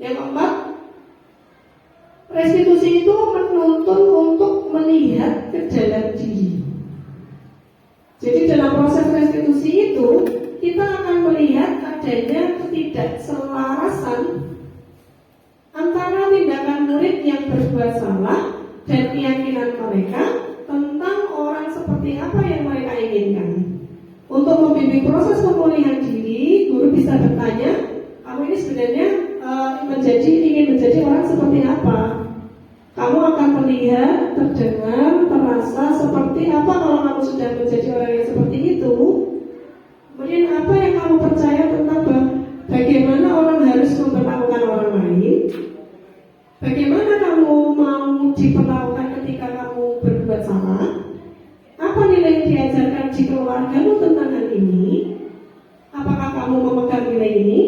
Yang keempat, restitusi itu menuntun untuk melihat ke dalam diri. Jadi dalam proses restitusi itu kita akan melihat adanya ketidakselarasan antara tindakan murid yang berbuat salah dan keyakinan mereka tentang orang seperti apa yang mereka inginkan. Untuk membimbing proses pemulihan diri, guru bisa bertanya, kamu ini sebenarnya ingin menjadi orang seperti apa? Kamu akan terlihat, terdengar, terasa seperti apa kalau kamu sudah menjadi orang yang seperti itu? Kemudian apa yang kamu percaya tentang bagaimana orang harus memperlakukan orang lain? Bagaimana kamu mau diperlakukan ketika kamu berbuat salah? Apa nilai yang diajarkan di keluargamu tentang hal ini? Apakah kamu memegang nilai ini?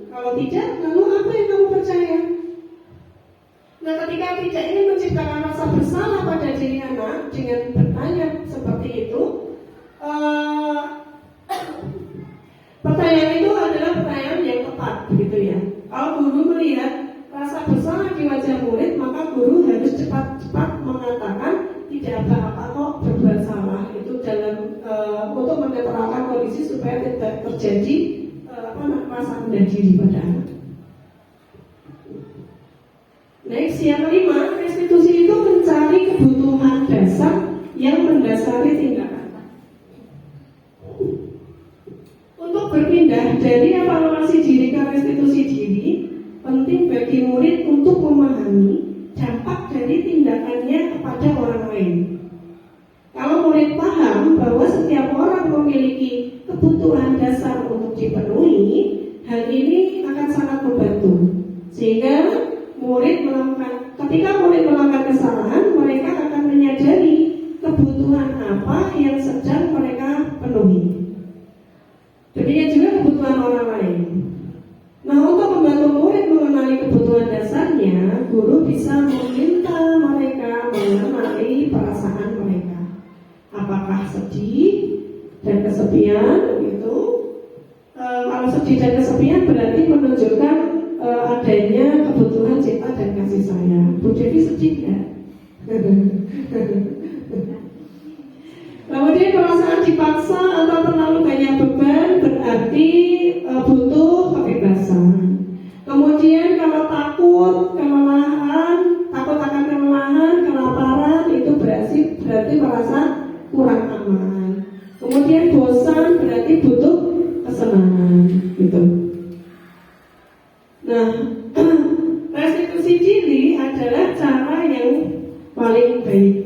Kalau tidak, lalu apa yang kamu percaya? Nah, ketika tidak ingin menciptakan rasa bersalah pada diri anak dengan bertanya seperti itu, pertanyaan itu adalah pertanyaan yang tepat, begitu ya. Kalau guru melihat rasa bersalah di wajah murid, maka guru harus cepat-cepat mengatakan tidak apa-apa kok berbuat salah. Itu dalam untuk menetralkan kondisi supaya tidak terjadi rasa rendah diri pada anak. Next, yang kelima, restitusi itu mencari kebutuhan dasar yang mendasari tindakan. Untuk berpindah dari evaluasi diri ke restitusi diri, penting bagi murid untuk memahami dampak dari tindakannya kepada orang lain. Kalau murid paham bahwa setiap orang memiliki kebutuhan dasar untuk dipenuhi, hal ini akan sangat membantu. Sehingga ketika murid melakukan kesalahan, mereka akan menyadari kebutuhan apa yang sedang mereka penuhi. Demikian juga kebutuhan orang lain. Nah, untuk membantu murid mengenali kebutuhan dasarnya, guru bisa meminta mereka mengenali perasaan mereka. Apakah sedih dan kesepian gitu? Kalau sedih dan kesepian berarti menunjukkan adanya kebutuhan cinta dan kasih sayang. Bu Devi sedih ya? Kemudian perasaan dipaksa atau terlalu banyak beban berarti butuh kebebasan. Kemudian kalau takut akan kelelahan, kelaparan, itu berarti merasa kurang aman. Kemudian bosan berarti butuh kesenangan, gitu. Nah, restitusi diri adalah cara yang paling baik.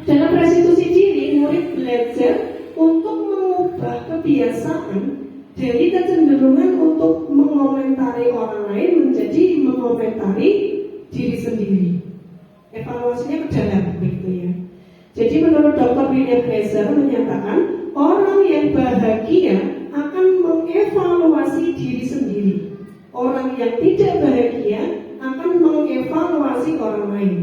Dalam restitusi diri, murid belajar untuk mengubah kebiasaan dari kecenderungan untuk mengomentari orang lain menjadi mengomentari diri sendiri. evaluasinya ke dalam begitu ya. Jadi menurut Dr. William Glaser menyatakan orang yang bahagia akan mengevaluasi diri sendiri. Orang yang tidak bahagia akan mengevaluasi orang lain.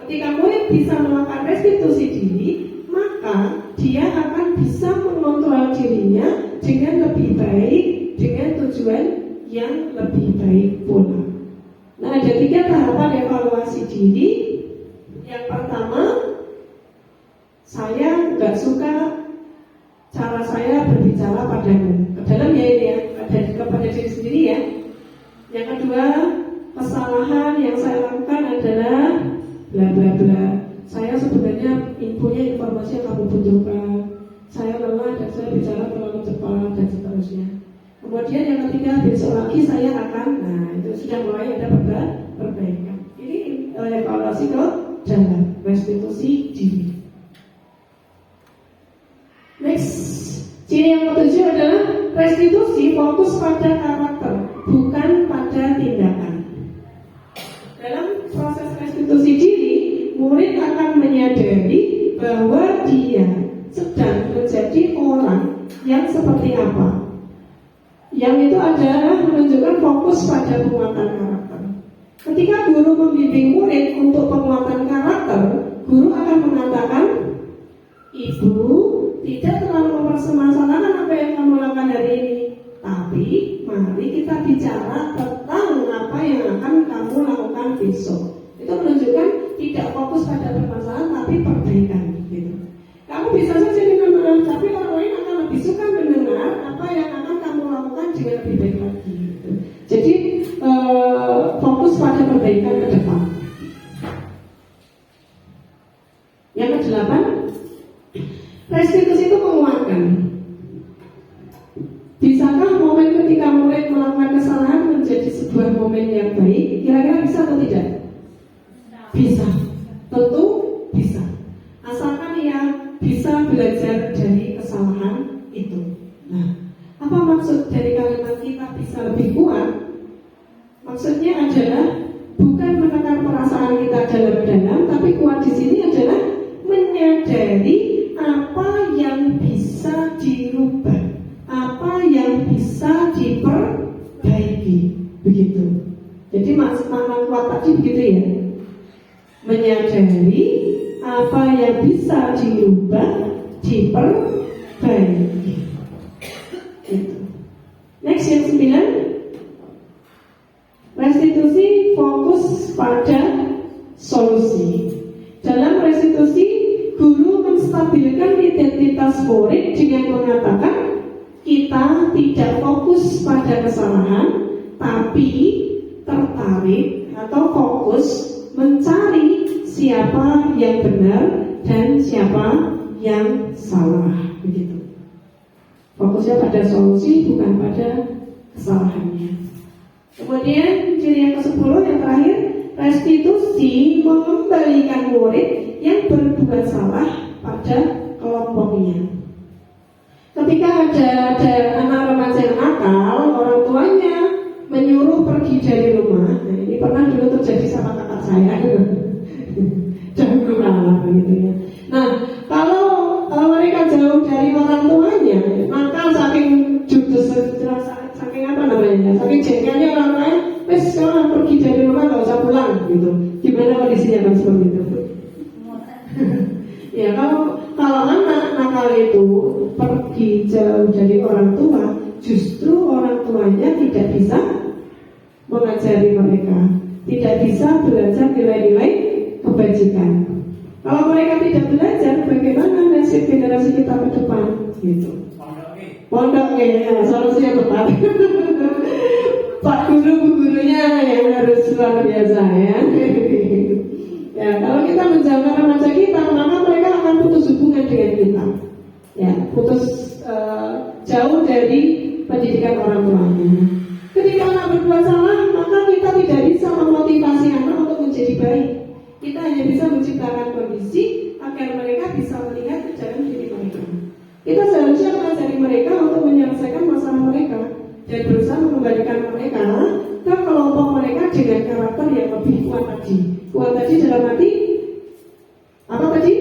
Ketika murid bisa melakukan restitusi diri, maka dia akan bisa mengontrol dirinya dengan lebih baik, dengan tujuan yang lebih baik pula. Nah, ada 3 tahapan evaluasi diri. Yang pertama, saya nggak suka cara saya berbicara padamu. Ke dalam ya ini ya, kepada diri sendiri ya. Yang kedua, kesalahan yang saya lakukan adalah bla bla bla. Saya sebenarnya infonya informasi yang kamu butuhkan. Saya lelah dan saya bicara terlalu cepat dan seterusnya. Kemudian yang ketiga, besok lagi saya akan, nah itu sudah mulai ada perbaikan. Ini evaluasi ke dalam, restitusi diri. Next, ciri yang ketujuh adalah restitusi fokus pada karakter, bukan pada tindakan. Dalam proses restitusi diri, murid akan menyadari bahwa dia sedang menjadi orang yang seperti apa. Yang itu adalah menunjukkan fokus pada penguatan karakter. Ketika guru membimbing murid untuk penguatan karakter, guru akan mengatakan, Ibu tidak terlalu mempermasalahkan apa yang kamu lakukan hari ini, tapi mari kita bicara tentang apa yang akan kamu lakukan besok. Itu menunjukkan tidak fokus pada permasalahan tapi perbaikan gitu. Kamu bisa saja mendengar, tapi orang lain akan lebih suka mendengar apa yang akan kamu lakukan dengan lebih baik lagi gitu. Jadi fokus pada perbaikan ke depan. Yang ke-8, restitusi itu menguatkan. Bisakah momen ketika murid melakukan kesalahan menjadi sebuah momen yang baik? Kira-kira bisa atau tidak? Bisa, tentu bisa. Asalkan ia bisa belajar dari kesalahan itu. Nah, apa maksud dari kalimat kita bisa lebih kuat? Maksudnya adalah bukan menekan perasaan kita dalam-dalam, tapi kuat di sini adalah menyadari apa yang bisa dirubah, apa yang bisa diperbaiki, begitu. Jadi makna kuat tadi begitu ya. Menyadari apa yang bisa dirubah, diperbaiki. Gitu. Next yang 9, restitusi fokus pada solusi. Dalam restitusi, guru menstabilkan identitas murid dengan mengatakan kita tidak fokus pada kesalahan, tapi tertarik atau fokus mencari siapa yang benar dan siapa yang salah, begitu. Fokusnya pada solusi, bukan pada kesalahannya. Kemudian ciri yang ke-10 yang terakhir, restitusi mengembalikan murid yang berbuat salah pada kelompoknya. Ketika ada anak remaja yang nakal, orang tuanya menyuruh pergi dari rumah. Nah, ini pernah dulu terjadi sama kakak saya. Dahulu kala begitu ya. Nah, kalau mereka jauh dari orang tuanya, maka saking judes, saking apa namanya, saking jengkelnya orang lain, wes sekarang pergi dari rumah gak usah pulang gitu. Gimana kondisinya kan seperti itu? Ya kalau anak nakal itu pergi jauh dari orang tua, justru orang tuanya tidak bisa mengajari mereka, tidak bisa belajar nilai-nilai kebajikan. Kalau mereka tidak belajar, bagaimana nasib generasi kita ke depan? Gitu. Pondoknya, ya, solusinya tepat. Pak guru, bu gurunya yang harus luar biasa ya. Ya, kalau kita menjauhkan remaja kita, maka mereka akan putus hubungan dengan kita. Ya, putus jauh dari pendidikan orang tuanya. Ketika anak berbuat salah, maka kita tidak bisa memotivasi anak untuk menjadi baik. Kita hanya bisa menciptakan kondisi agar mereka bisa melihat ke dalam diri mereka. Kita seharusnya mengajari mereka untuk menyelesaikan masalah mereka dan berusaha mengembalikan mereka ke kelompok mereka dengan karakter yang lebih kuat tadi. Kuat tadi dalam arti apa tadi?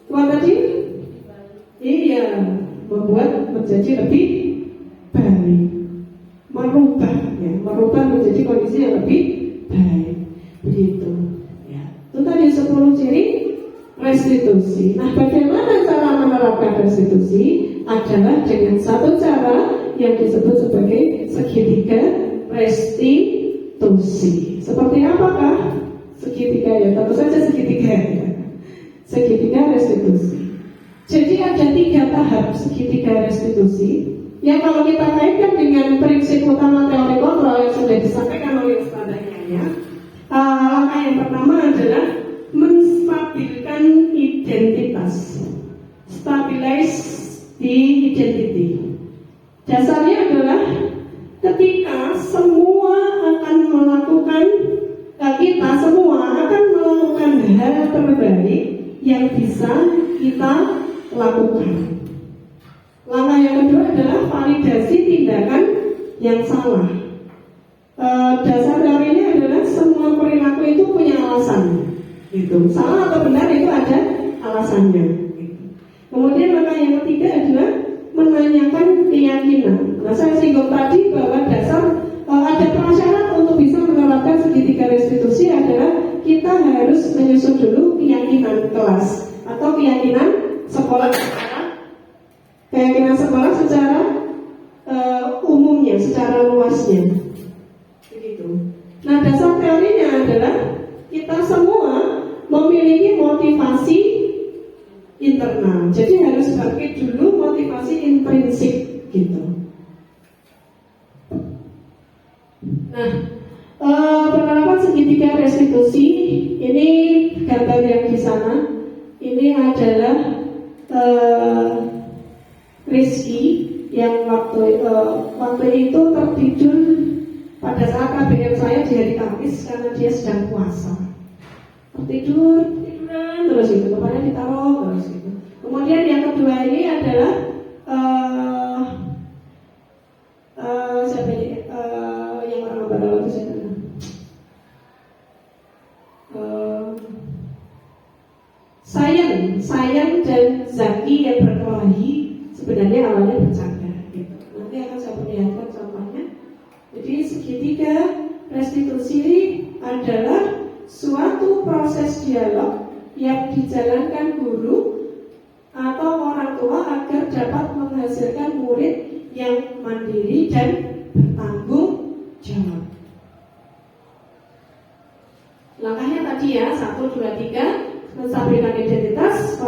Kuat tadi? Iya, membuat menjadi lebih baik, merubah menjadi kondisi yang lebih baik. Begitu. Ya. Itu tadi 10 ciri restitusi. Nah, bagaimana cara menerapkan restitusi? Adalah dengan satu cara yang disebut sebagai segitiga restitusi. Seperti apakah segitiga? Ya, tentu saja segitiga. Ya. Segitiga restitusi. Jadi ada 3 tahap segitiga restitusi yang kalau kita kaitkan dengan prinsip utama teori kontrol yang sudah disampaikan oleh Ustaz Yahya. Langkah yang pertama adalah menstabilkan identitas, stabilize the identity. Dasarnya adalah ketika semua akan melakukan, kita semua akan melakukan hal terbaik yang bisa kita lakukan. Langkah yang kedua adalah validasi tindakan yang salah. Dasar teorinya adalah semua perilaku itu punya alasan. Gitu. Salah atau benar itu ada alasannya. Gitu. Kemudian langkah yang ketiga adalah menanyakan keyakinan. Nah, saya singgung tadi bahwa dasar ada prasyarat untuk bisa menerapkan segitiga restitusi adalah kita harus menyusun dulu keyakinan kelas atau keyakinan sekolah secara umumnya, secara luasnya. Begitu. Nah, dasar teorinya adalah kita semua memiliki motivasi internal. Jadi harus bangkit dulu motivasi intrinsik gitu. Nah, penerapan segitiga restitusi ini gambar yang di sana. Ini adalah Rizky yang waktu itu tertidur pada saat KBM saya di hari Kamis karena dia sedang puasa. Tiduran terus itu, kepalanya ditaruh terus itu. Kemudian yang kedua ini adalah siapa ini? Yang orang berdoa itu siapa? Sayang dan Zaki yang berkelahi sebenarnya awalnya bercanda. Gitu. Nanti akan saya perlihatkan contohnya. Jadi segitiga restitusi adalah suatu proses dialog yang dijalankan guru atau orang tua agar dapat menghasilkan murid yang mandiri dan bertanggung jawab. Langkahnya tadi ya, 1, 2, 3, menstabilkan identitas,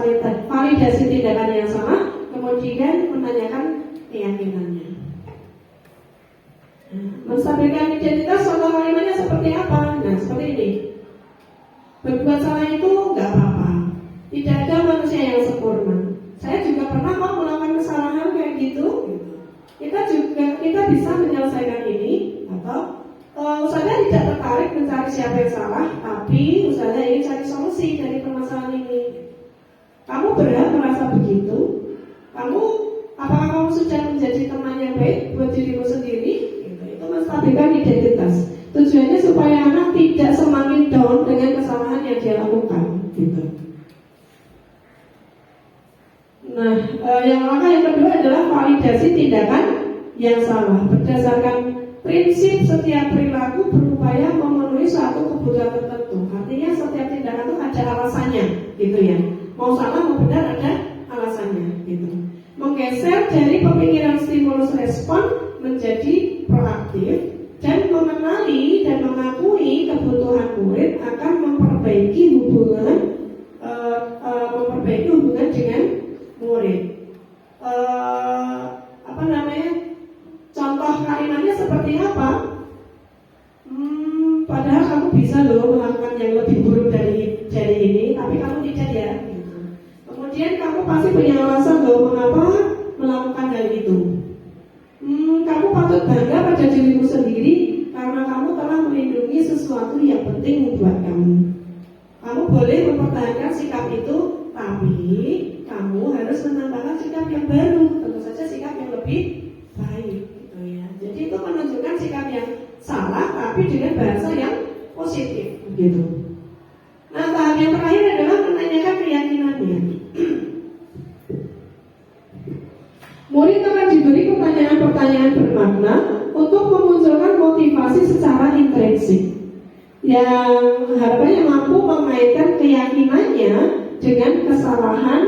validasi tindakan yang sama, kemudian menanyakan keyakinannya. Menstabilkan identitas, contoh kalimatnya seperti apa? Nah, seperti ini. Berbuat salah itu nggak apa-apa. Tidak ada manusia yang sempurna. Saya juga pernah kok melakukan kesalahan kayak gitu. Kita bisa menyelesaikan ini atau usahanya tidak tertarik mencari siapa yang salah, tapi usahanya ingin cari solusi dari permasalahan ini. Kamu berhak merasa begitu. Apakah kamu sudah menjadi teman yang baik buat dirimu sendiri? Itu menstabilkan identitas. Tujuannya supaya anak tidak semakin down dengan kesalahan yang dia lakukan. Gitu. Nah, langkah yang kedua adalah validasi tindakan yang salah. Berdasarkan prinsip setiap perilaku berupaya memenuhi suatu kebutuhan tertentu. Artinya setiap tindakan itu ada alasannya, gitu ya. Mau salah mau benar ada alasannya, gitu. Menggeser dari pemikiran stimulus respon menjadi proaktif dan mengenali dan mengakui kebutuhan murid akan memperbaiki hubungan dengan murid. Contoh kalimatnya seperti apa? Padahal kamu bisa loh melakukan yang lebih buruk dari ini, tapi kamu tidak ya. Gitu. Kemudian kamu pasti punya alasan loh mengapa melakukan hal itu. Kamu patut bangga pada dirimu sendiri karena kamu telah melindungi sesuatu yang penting buat kamu. Kamu boleh mempertahankan sikap itu, tapi kamu harus menambahkan sikap yang baru, tentu saja sikap yang lebih baik. Jadi itu menunjukkan sikap yang salah tapi dengan bahasa yang positif gitu. konsekuensi yang harapannya mampu mengaitkan keyakinannya dengan kesalahan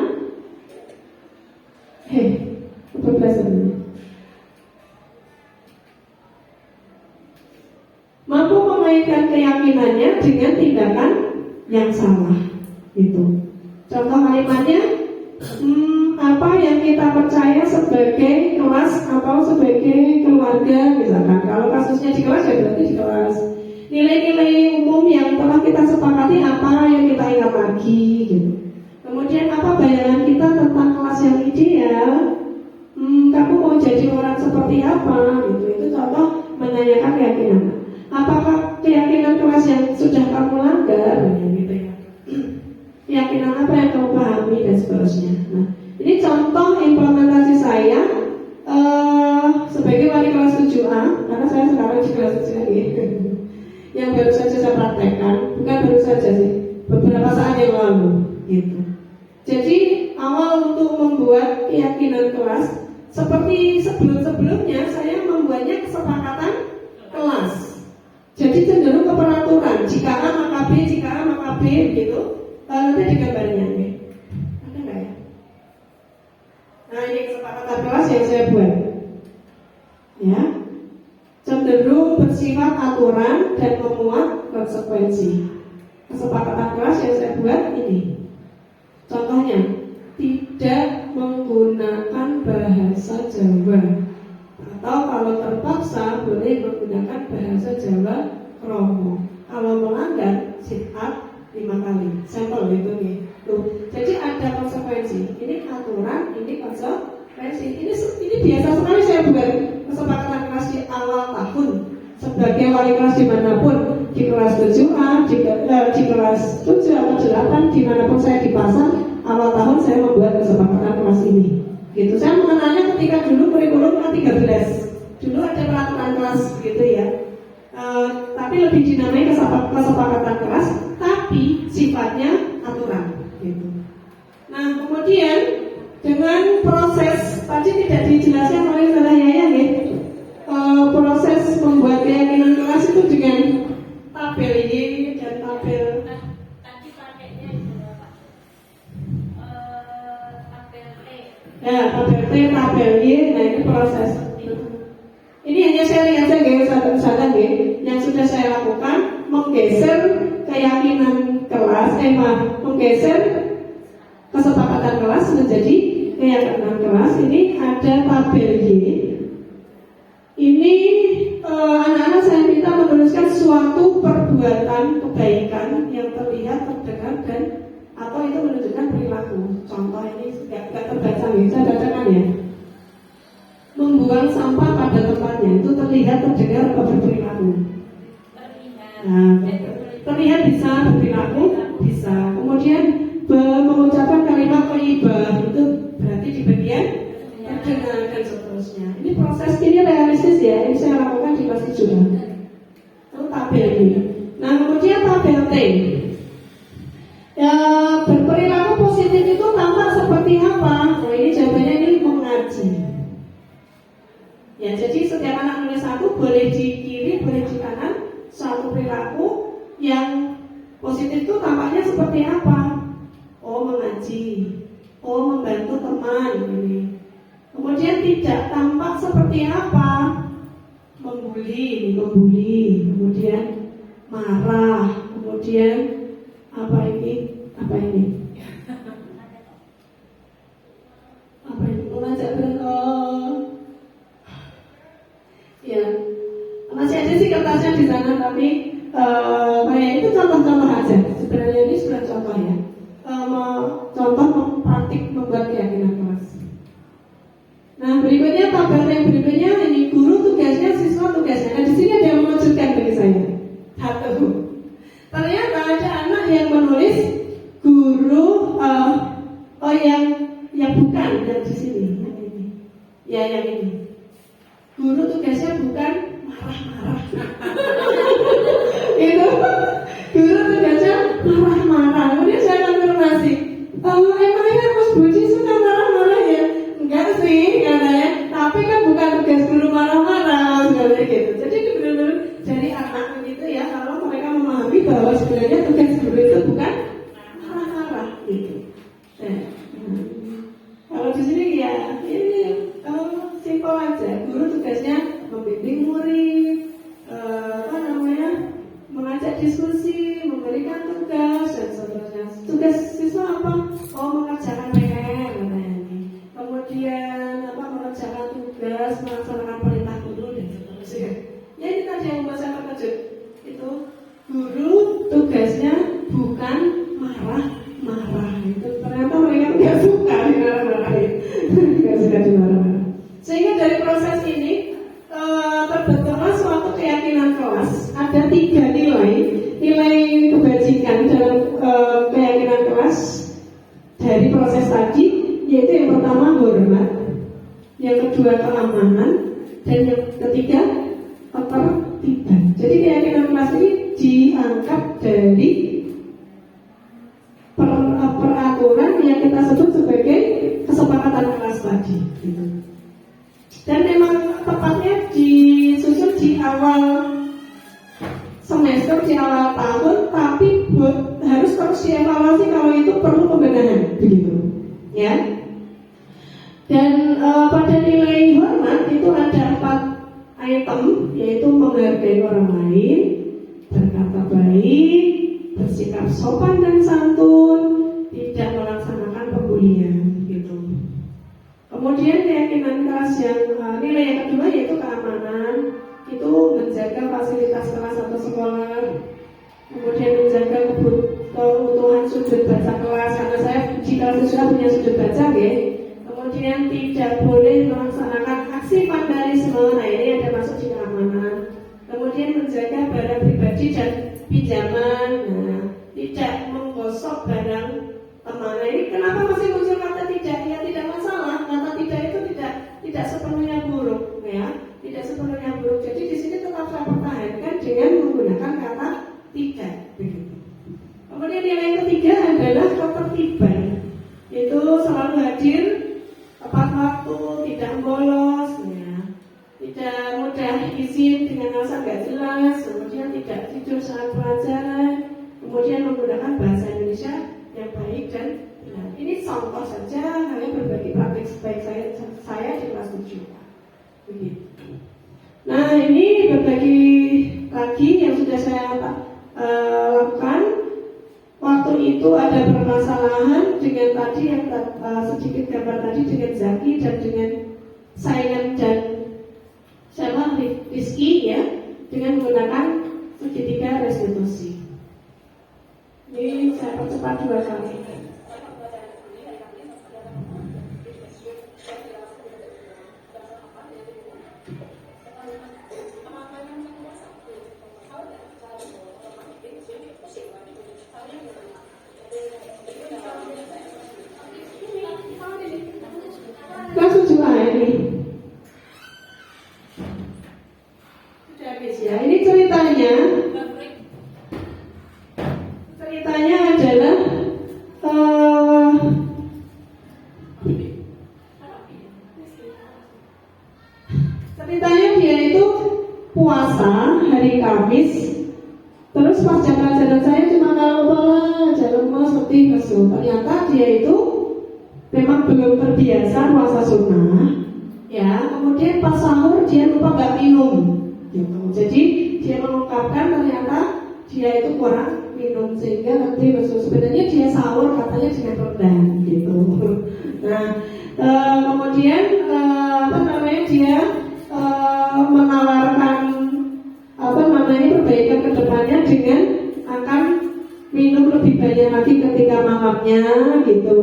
mampu mengaitkan keyakinannya dengan tindakan yang salah. Itu contoh kalimatnya. Apa yang kita percaya sebagai kelas atau sebagai keluarga, misalkan kalau kasusnya di kelas ya berarti di kelas. Nilai-nilai umum yang telah kita sepakati apa yang kita ingat lagi gitu. Kemudian apa bayangan kita tentang kelas yang ideal? Kamu mau jadi orang seperti apa gitu. Itu contoh menanyakan keyakinan. Apakah keyakinan kelas yang sudah kamu langgar gitu ya. Keyakinan apa yang kamu pahami dan seterusnya. Nah, ini contoh implementasi saya sebagai wali kelas 7A, karena saya sekarang di kelas 7A gitu. Yang baru saja saya praktekkan, bukan baru saja sih, beberapa saat yang lalu gitu. Jadi awal untuk membuat keyakinan kelas, seperti sebelum-sebelumnya saya membuatnya kesepakatan kelas. Jadi cenderung ke peraturan, jika A maka B, jika A maka B gitu. Nanti ada gambarnya nih. Ada nggak ya? Nah ini kesepakatan kelas yang saya buat. Ya, cenderung bersifat aturan dan memuat konsekuensi. Kesepakatan kelas yang saya buat ini. Contohnya, tidak menggunakan bahasa Jawa. Atau kalau terpaksa boleh menggunakan bahasa Jawa kromo. Kalau melanggar sit up 5 kali, sampel gitu nih. Tuh, jadi ada konsekuensi. Ini aturan, ini konsekuensi. Ini biasa sekali saya buat kesepakatan kelas di awal tahun. Sebagai wali kelas dimanapun, di kelas 7A, di kelas 7 atau 8, dimanapun saya dipasang, awal tahun saya membuat kesepakatan kelas ini. Gitu. Saya mengenalnya ketika dulu kurikulum K13. Dulu ada peraturan kelas gitu ya. Tapi lebih dinamai kesepakatan kelas, tapi sifatnya aturan gitu. Nah kemudian dengan proses tadi tidak dijelaskan oleh saudara Yaya ya, proses membuat keyakinan kelas itu dengan tabel Y dan tabel Tadi pakainya itu Pak. Tabel T. ya, tabel T, tabel Y. Nah ini proses. Ini hanya saya lihat saja yang sudah saya lakukan, menggeser keyakinan kelas, menggeser kesepakatan kelas menjadi keyakinan kelas. Ini ada tabel Y. Ini anak-anak saya minta menuliskan suatu perbuatan kebaikan yang terlihat, terdengar dan atau itu menunjukkan perilaku. Contoh ini tidak terbaca nih, saya bacakan ya. Membuang sampah pada tempatnya itu terlihat, terdengar atau berperilaku. Nah, terlihat bisa, berperilaku bisa. Kemudian mengucapkan kalimat thayyibah itu berarti di bagian terdengar dan seterusnya. Ini proses ini realistis ya, ini saya lakukan di kelas 7. Itu tabel ini. Nah kemudian tabel T. Ya, berperilaku positif itu tampak seperti apa? Nah ini jawabannya ini mengaji. Ya, jadi setiap anak nulis satu, boleh di kiri, boleh di kanan. Suatu perilaku yang positif itu tampaknya seperti apa? Oh, mengaji. Oh, membantu teman. Ini. Kemudian tidak tampak seperti apa? Membuli. Kemudian marah. Kemudian apa ini? Apa ini? Mengajak berdoa. Ya, masih ada sih kertasnya di sana, tapi kayak itu contoh-contoh aja. Sebenarnya ini sudah contoh ya. Contoh praktik membuat keyakinan kelas. Nah berikutnya tabel yang berikutnya ini guru tugasnya, siswa tugasnya. Nah di sini ada yang mengejutkan bagi saya. Satu, ternyata ada anak yang menulis guru yang bukan yang di sini, yang ini, ya yang ini. Guru tugasnya bukan marah-marah. Itu guru tugasnya marah-marah. Kemudian saya konfirmasi, emangnya Mas Budi suka marah-marah ya? Enggak sih katanya. Tapi kan bukan tugas guru kelas ada 3 nilai kebajikan dalam keyakinan kelas dari proses tadi, yaitu yang pertama hormat, yang kedua keamanan, dan yang ketiga ketertiban. Jadi keyakinan kelas ini diangkat dari peraturan yang kita sebut sebagai kesepakatan kelas tadi, gitu. Dan memang tepatnya disusun di awal semester, di awal tahun, tapi harus terus dievaluasi kalau itu perlu pembenahan, begitu, ya. Dan pada nilai hormat itu ada 4 item, yaitu menghargai orang lain, berkata baik, bersikap sopan dan santun, tidak melaksanakan pembulian, gitu. Kemudian keyakinan kelas yang nilai yang kedua yaitu keamanan, itu menjaga fasilitas kelas atau sekolah, kemudian menjaga keutuhan sudut baca kelas, karena saya di kelas sudah punya sudut baca, ya. Kemudian tidak boleh melaksanakan aksi vandalisme, nah ini ada masuk di keamanan. Kemudian menjaga barang pribadi dan pinjaman, nah tidak menggosok barang teman. Nah ini kenapa masih muncul kata tidak? Ya tidak masalah, kata tidak itu tidak sepenuhnya buruk, ya, tidak sepenuhnya buruk. Jadi di sini tetap saya pertahankan dengan menggunakan kata tidak, begitu. Kemudian yang ketiga adalah ketertiban, itu selalu hadir tepat waktu, tidak bolos, ya, tidak mudah izin dengan alasan nggak jelas, kemudian tidak tidur saat pelajaran, kemudian menggunakan bahasa Indonesia yang baik dan benar. Ini contoh saja, hanya berbagi praktik baik saya di kelas 7, begitu. Nah ini berbagi lagi yang sudah saya lakukan. Waktu itu ada permasalahan dengan tadi yang sedikit gambar tadi dengan Zaki dan dengan Saingan dan siapa Rizky, ya, dengan menggunakan segitiga restitusi. Ini saya percepat 2 kali. Kelas 7A ini sudah habis, ya. Ini ceritanya adalah ceritanya dia itu puasa hari Kamis, terus pas jam pelajaran saya cuma kalau lemes, letih, lesu. Ternyata dia itu memang belum terbiasa puasa sunnah, ya. Kemudian pas sahur dia lupa nggak minum, gitu. Jadi dia mengungkapkan ternyata dia itu kurang minum sehingga nanti sebenarnya dia sahur katanya dengan rendang, gitu. Nah kemudian dia menawarkan perbaikan kedepannya dengan akan minum lebih banyak lagi ketika malamnya, gitu.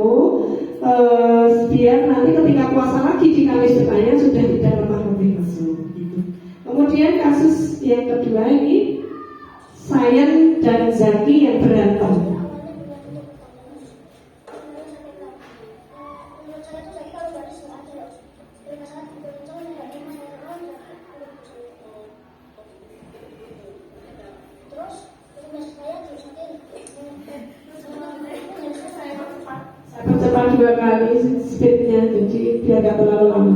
Biar nanti ketika puasa lagi di Kamis depannya sudah tidak lemah lebih lesu, gitu. Kemudian kasus yang kedua ini Sayan dan Zaki yang berantem. Percepat 2 kali speednya, jadi biar gak terlalu lama.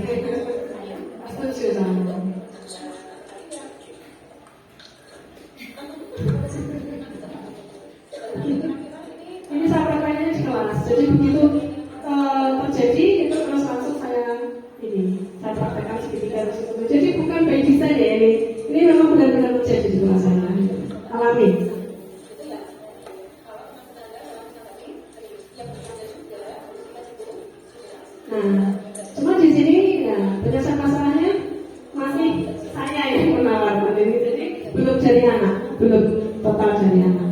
Setuju sama. Ini saya prakteknya di kelas. Jadi begitu terjadi itu terus langsung saya praktekkan segitiga terus itu. Jadi bukan by design ya ini. Ini memang benar-benar terjadi di kelas saya. Alami. Nah, cuma di sini ya penyelesaian masalahnya masih saya yang menawarkan ini. Jadi belum jadi anak, belum total jadi anak.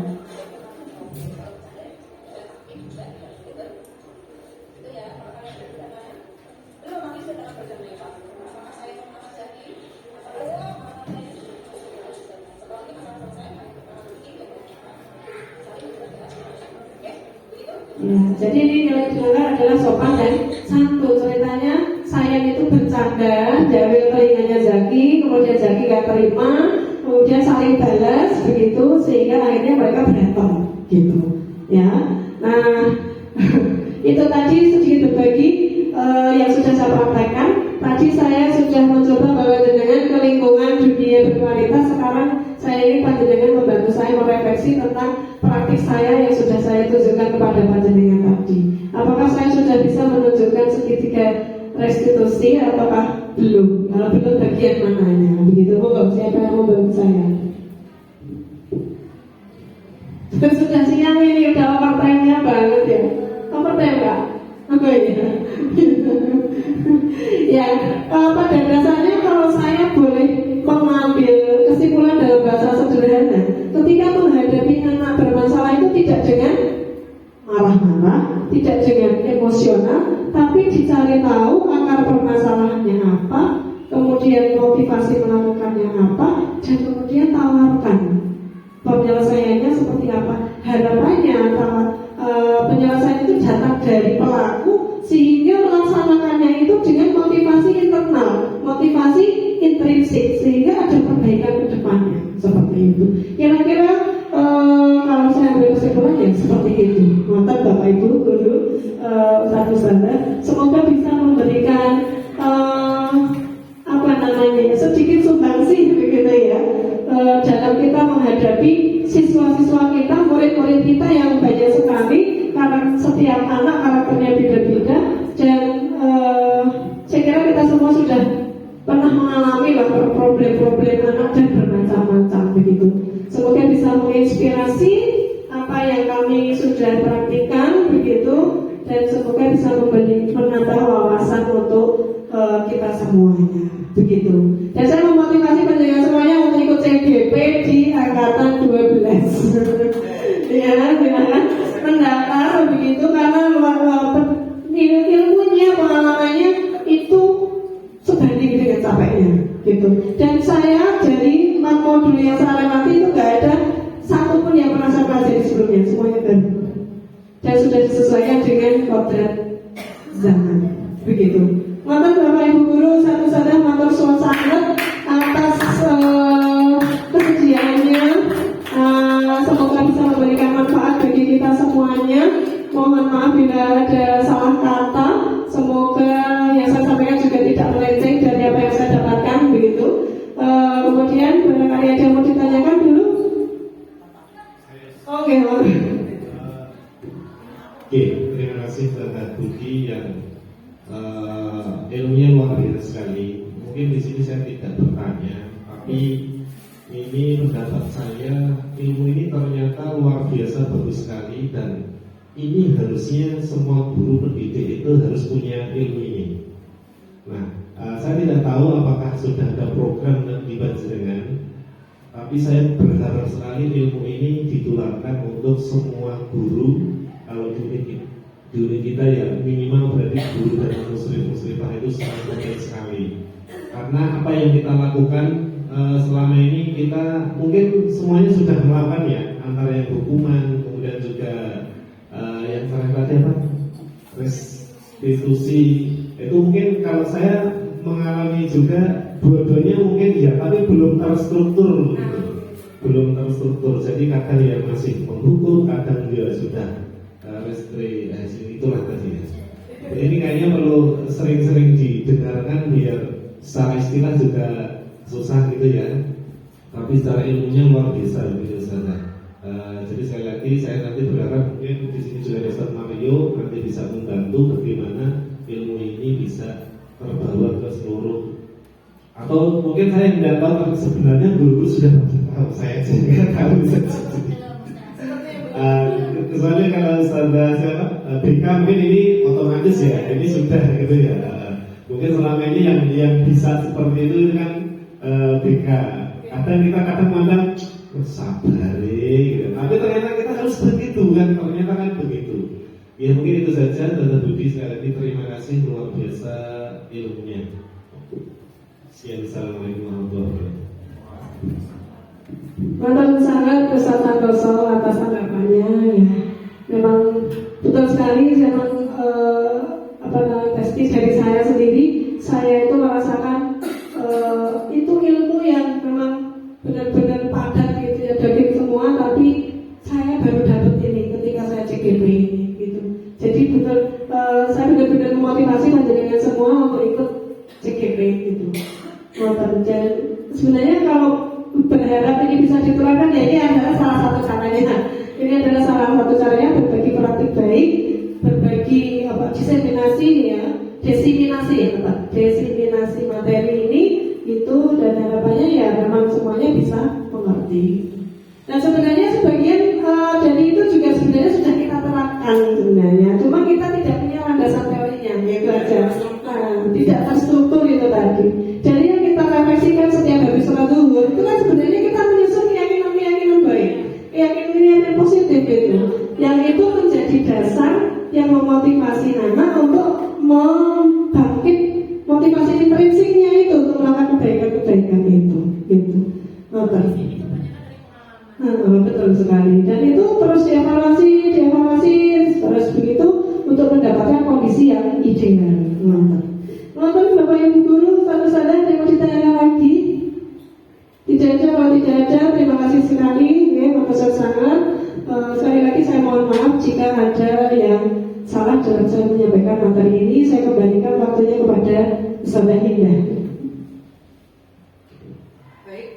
Ya, jadi ini nilai dilanggar adalah sopan dan santun. Ceritanya saya itu bercanda, jawil telinganya Zaki, kemudian Zaki gak terima, kemudian saling balas begitu sehingga akhirnya mereka berantem gitu. Ya, nah itu tadi sedikit berbagi yang sudah saya praktekkan. Tadi saya sudah mencoba bawa jenengan ke lingkungan dunia berkualitas. Sekarang saya ingin panjenengan membantu saya merefleksi tentang praktik saya yang sudah saya tunjukkan kepada panjenengan tadi. Apakah saya sudah bisa menunjukkan segitiga restitusi ataukah belum? Kalau belum bagian mananya? Begitu, monggo siapa yang membantu saya? Sudah siang ini, udah overtime-nya banget ya. Overtime enggak? Apa ini? Ya, pada dasarnya kalau saya boleh mengambil kesimpulan dalam bahasa sederhana, ketika menghadapi anak bermasalah itu tidak dengan marah-marah, tidak dengan emosional, tapi dicari tahu akar permasalahannya apa, kemudian motivasi melakukannya apa, dan kemudian tawarkan penyelesaiannya seperti apa. Harapannya penyelesaian itu datang dari pelaku sehingga melaksanakannya itu dengan motivasi internal, motivasi intrinsik, sehingga ada perbaikan ke depannya seperti itu. Kira-kira kalau saya ambil kesimpulannya seperti itu. Maka Bapak Ibu guru Ustaz-Ustazah semoga bisa memberikan sedikit sumbangsi begitu ya dalam kita menghadapi siswa-siswa kita, murid-murid kita yang banyak sekali, karena setiap anak karakternya beda-beda, dan saya kira kita semua sudah pernah mengalami lah problem-problem anak dan bermacam-macam begitu. Semoga bisa menginspirasi apa yang kami sudah praktikan begitu, dan semoga bisa menambah wawasan untuk kita semuanya begitu. Dan saya memotivasi pendengar semuanya untuk ikut CGP di angkatan 12 ya, dengan mendaftar begitu, karena ilmunya, pengalamannya itu sebanding dengan capeknya gitu. Dan saya dari 4 modul yang saya lewati itu gak ada satupun yang pernah saya pelajari sebelumnya, semuanya baru dan sudah disesuaikan dengan kodrat zaman begitu. Matur Bapak Ibu Guru, satu-satu matur suwun sangat atas kesediaannya. Semoga bisa memberikan manfaat bagi kita semuanya. Mohon maaf bila ada salah kata. Semoga yang saya sampaikan juga tidak melenceng dari apa yang saya dapatkan begitu. Kemudian barangkali ada yang mau ditanyakan dulu. Oke, terima kasih Bapak Budi yang ilmunya luar biasa sekali. Mungkin di sini saya tidak bertanya, tapi ini pendapat saya, ilmu ini ternyata luar biasa bagus sekali, dan ini harusnya semua guru pendidik itu harus punya ilmu ini. Nah, saya tidak tahu apakah sudah ada program di Panjenengan, tapi saya berharap sekali ilmu ini ditularkan untuk semua guru. Kalau di unit kita ya minimal berarti guru dan muslim-muslimah itu sangat penting sekali. Karena apa yang kita lakukan selama ini, kita mungkin semuanya sudah melakukan ya, antara yang hukuman, kemudian juga yang terakhir apa? Restitusi. Itu mungkin kalau saya mengalami juga dua-duanya mungkin ya, tapi belum terstruktur gitu. Belum terstruktur. Jadi kadang ya masih menghukum, kadang juga sudah itulah tadi ya. Ini kayaknya perlu sering-sering didengarkan biar secara istilah juga susah gitu ya. Tapi secara ilmunya luar biasa gitu Ustaz. Jadi sekali lagi saya nanti berharap mungkin di sini juga ada Ustaz Mario nanti bisa membantu bagaimana ilmu ini bisa terbawa ke seluruh, atau mungkin saya tidak tahu tapi sebenarnya guru sudah tahu, saya juga tahu. Kecuali kalau Ustazah siapa BK mungkin ini otomatis ya, ini sudah gitu ya. Mungkin selama ini yang bisa seperti itu kan BK. Kadang kita kadang sabar gitu. Tapi ternyata kita harus begitu kan, ternyata kan begitu. Ya mungkin itu saja. Tante Budi sekali lagi terima kasih luar biasa ilmunya. Assalamualaikum warahmatullahi wabarakatuh. Matur sangat Ustaz Santoso atas tanggapannya ya. Memang betul sekali memang testis dari saya sendiri, saya itu merasakan itu ilmu yang memang benar-benar padat gitu ya, daging semua, tapi saya baru dapat ini ketika saya CGP ini gitu. Jadi betul saya benar-benar memotivasi panjenengan semua untuk ikut CGP gitu. Dan sebenarnya kalau berharap ini bisa diterapkan ya, ini adalah salah satu caranya. Ini adalah salah satu caranya berbagi praktik baik, berbagi diseminasi ya, diseminasi materi ini itu, dan harapannya ya memang semuanya bisa mengerti. Nah sebenarnya sebagian dari itu juga sebenarnya sudah kita terapkan sebenarnya, cuma kita tidak punya landasan teorinya, yaitu aja tidak terstruktur itu tadi. Jadi yang kita refleksikan setiap habis sholat zuhur itu kan sebenarnya kita menyusun keyakinan baik, keyakinan positif itu, yang itu menjadi dasar yang memotivasi anak untuk membangkit motivasi intrinsiknya itu untuk melakukan kebaikan itu, gitu. Betul sekali. Dan itu terus dievaluasi terus begitu untuk mendapatkan kondisi yang ideal. Nonton Bapak Ibu Guru, satu saja yang mau ditanya lagi. Tidak ada, terima kasih sekali ya, Profesor sangat. Sekali lagi saya mohon maaf jika ada yang salah dalam saya menyampaikan materi ini. Saya kembalikan waktunya kepada Ustazah Indah. Baik,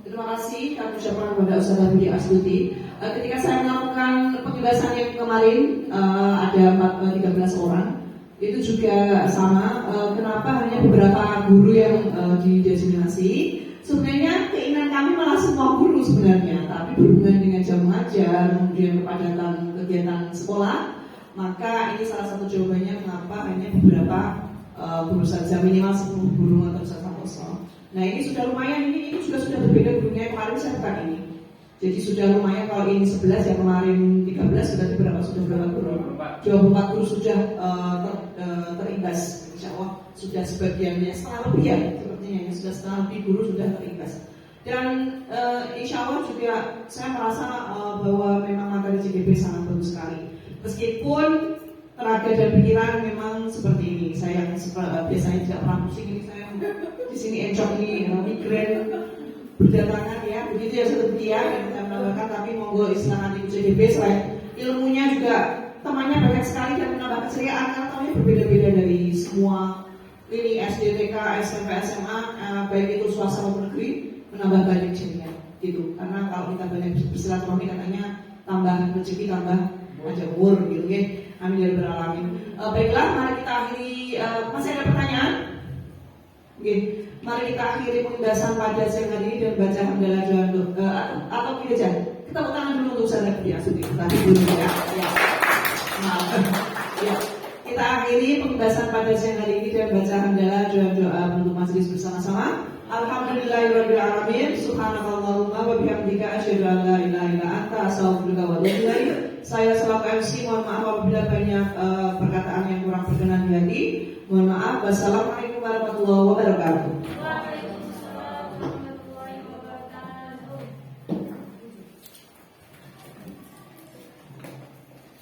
terima kasih kami ucapkan kepada Ustazah Budi Astuti. Ketika saya melakukan penjelasan yang kemarin ada 13 orang. Itu juga sama, kenapa hanya beberapa guru yang didiskriminasi. Sebenarnya keinginan kami malah semua guru sebenarnya, tapi berhubungan dengan jam mengajar, kemudian kepadatan kegiatan sekolah, maka ini salah satu jawabannya kenapa hanya beberapa guru saja, minimal 10 guru atau satu kosong. Nah ini sudah lumayan, ini juga sudah berbeda gurunya, kemarin saya bukan ini. Jadi sudah lumayan, kalau ini 11 yang kemarin 13, berarti sudah berapa guru? 24 guru sudah terimbas. Insya Allah sudah sebagiannya, setengah lebih ya, sepertinya ya, sudah setengah lebih guru sudah terimbas. Dan insya Allah juga saya merasa bahwa memang materi CGP sangat bagus sekali. Meskipun tenaga dan pikiran memang seperti ini, saya yang biasanya tidak pernah pusing, ini saya di sini encok ini migrain berdatangan ya, begitu ya seperti ya yang kita menambahkan. Tapi monggo silakan ikut CGP, selain ilmunya juga temannya banyak sekali dan menambah keceriaan karena temannya berbeda-beda dari semua lini SD, TK, SMP, SMA, baik itu swasta maupun negeri, menambah banyak ceria gitu. Karena kalau kita banyak bersilaturahmi katanya tambah rezeki, tambah aja umur gitu ya. Amin ya rabbal alamin. Baiklah, mari kita akhiri. Masih ada pertanyaan? Oke. Mari kita akhiri pembahasan pada siang hari ini dan baca hamdalah doa atau tidak jangan. Kita tepuk tangan dulu untuk Ustazah Budi Astuti. Tadi dulu ya. Ya. Kita akhiri pembahasan pada siang hari ini dan baca hamdalah doa untuk majelis bersama-sama. Alhamdulillahirabbil alamin. Subhanakallahumma wa bihamdika asyhadu an la ilaha illa anta astaghfiruka wa atubu ilaik. Saya selaku MC mohon maaf apabila banyak perkataan yang kurang berkenan di hati. Mohon maaf. Wassalamualaikum warahmatullahi wabarakatuh.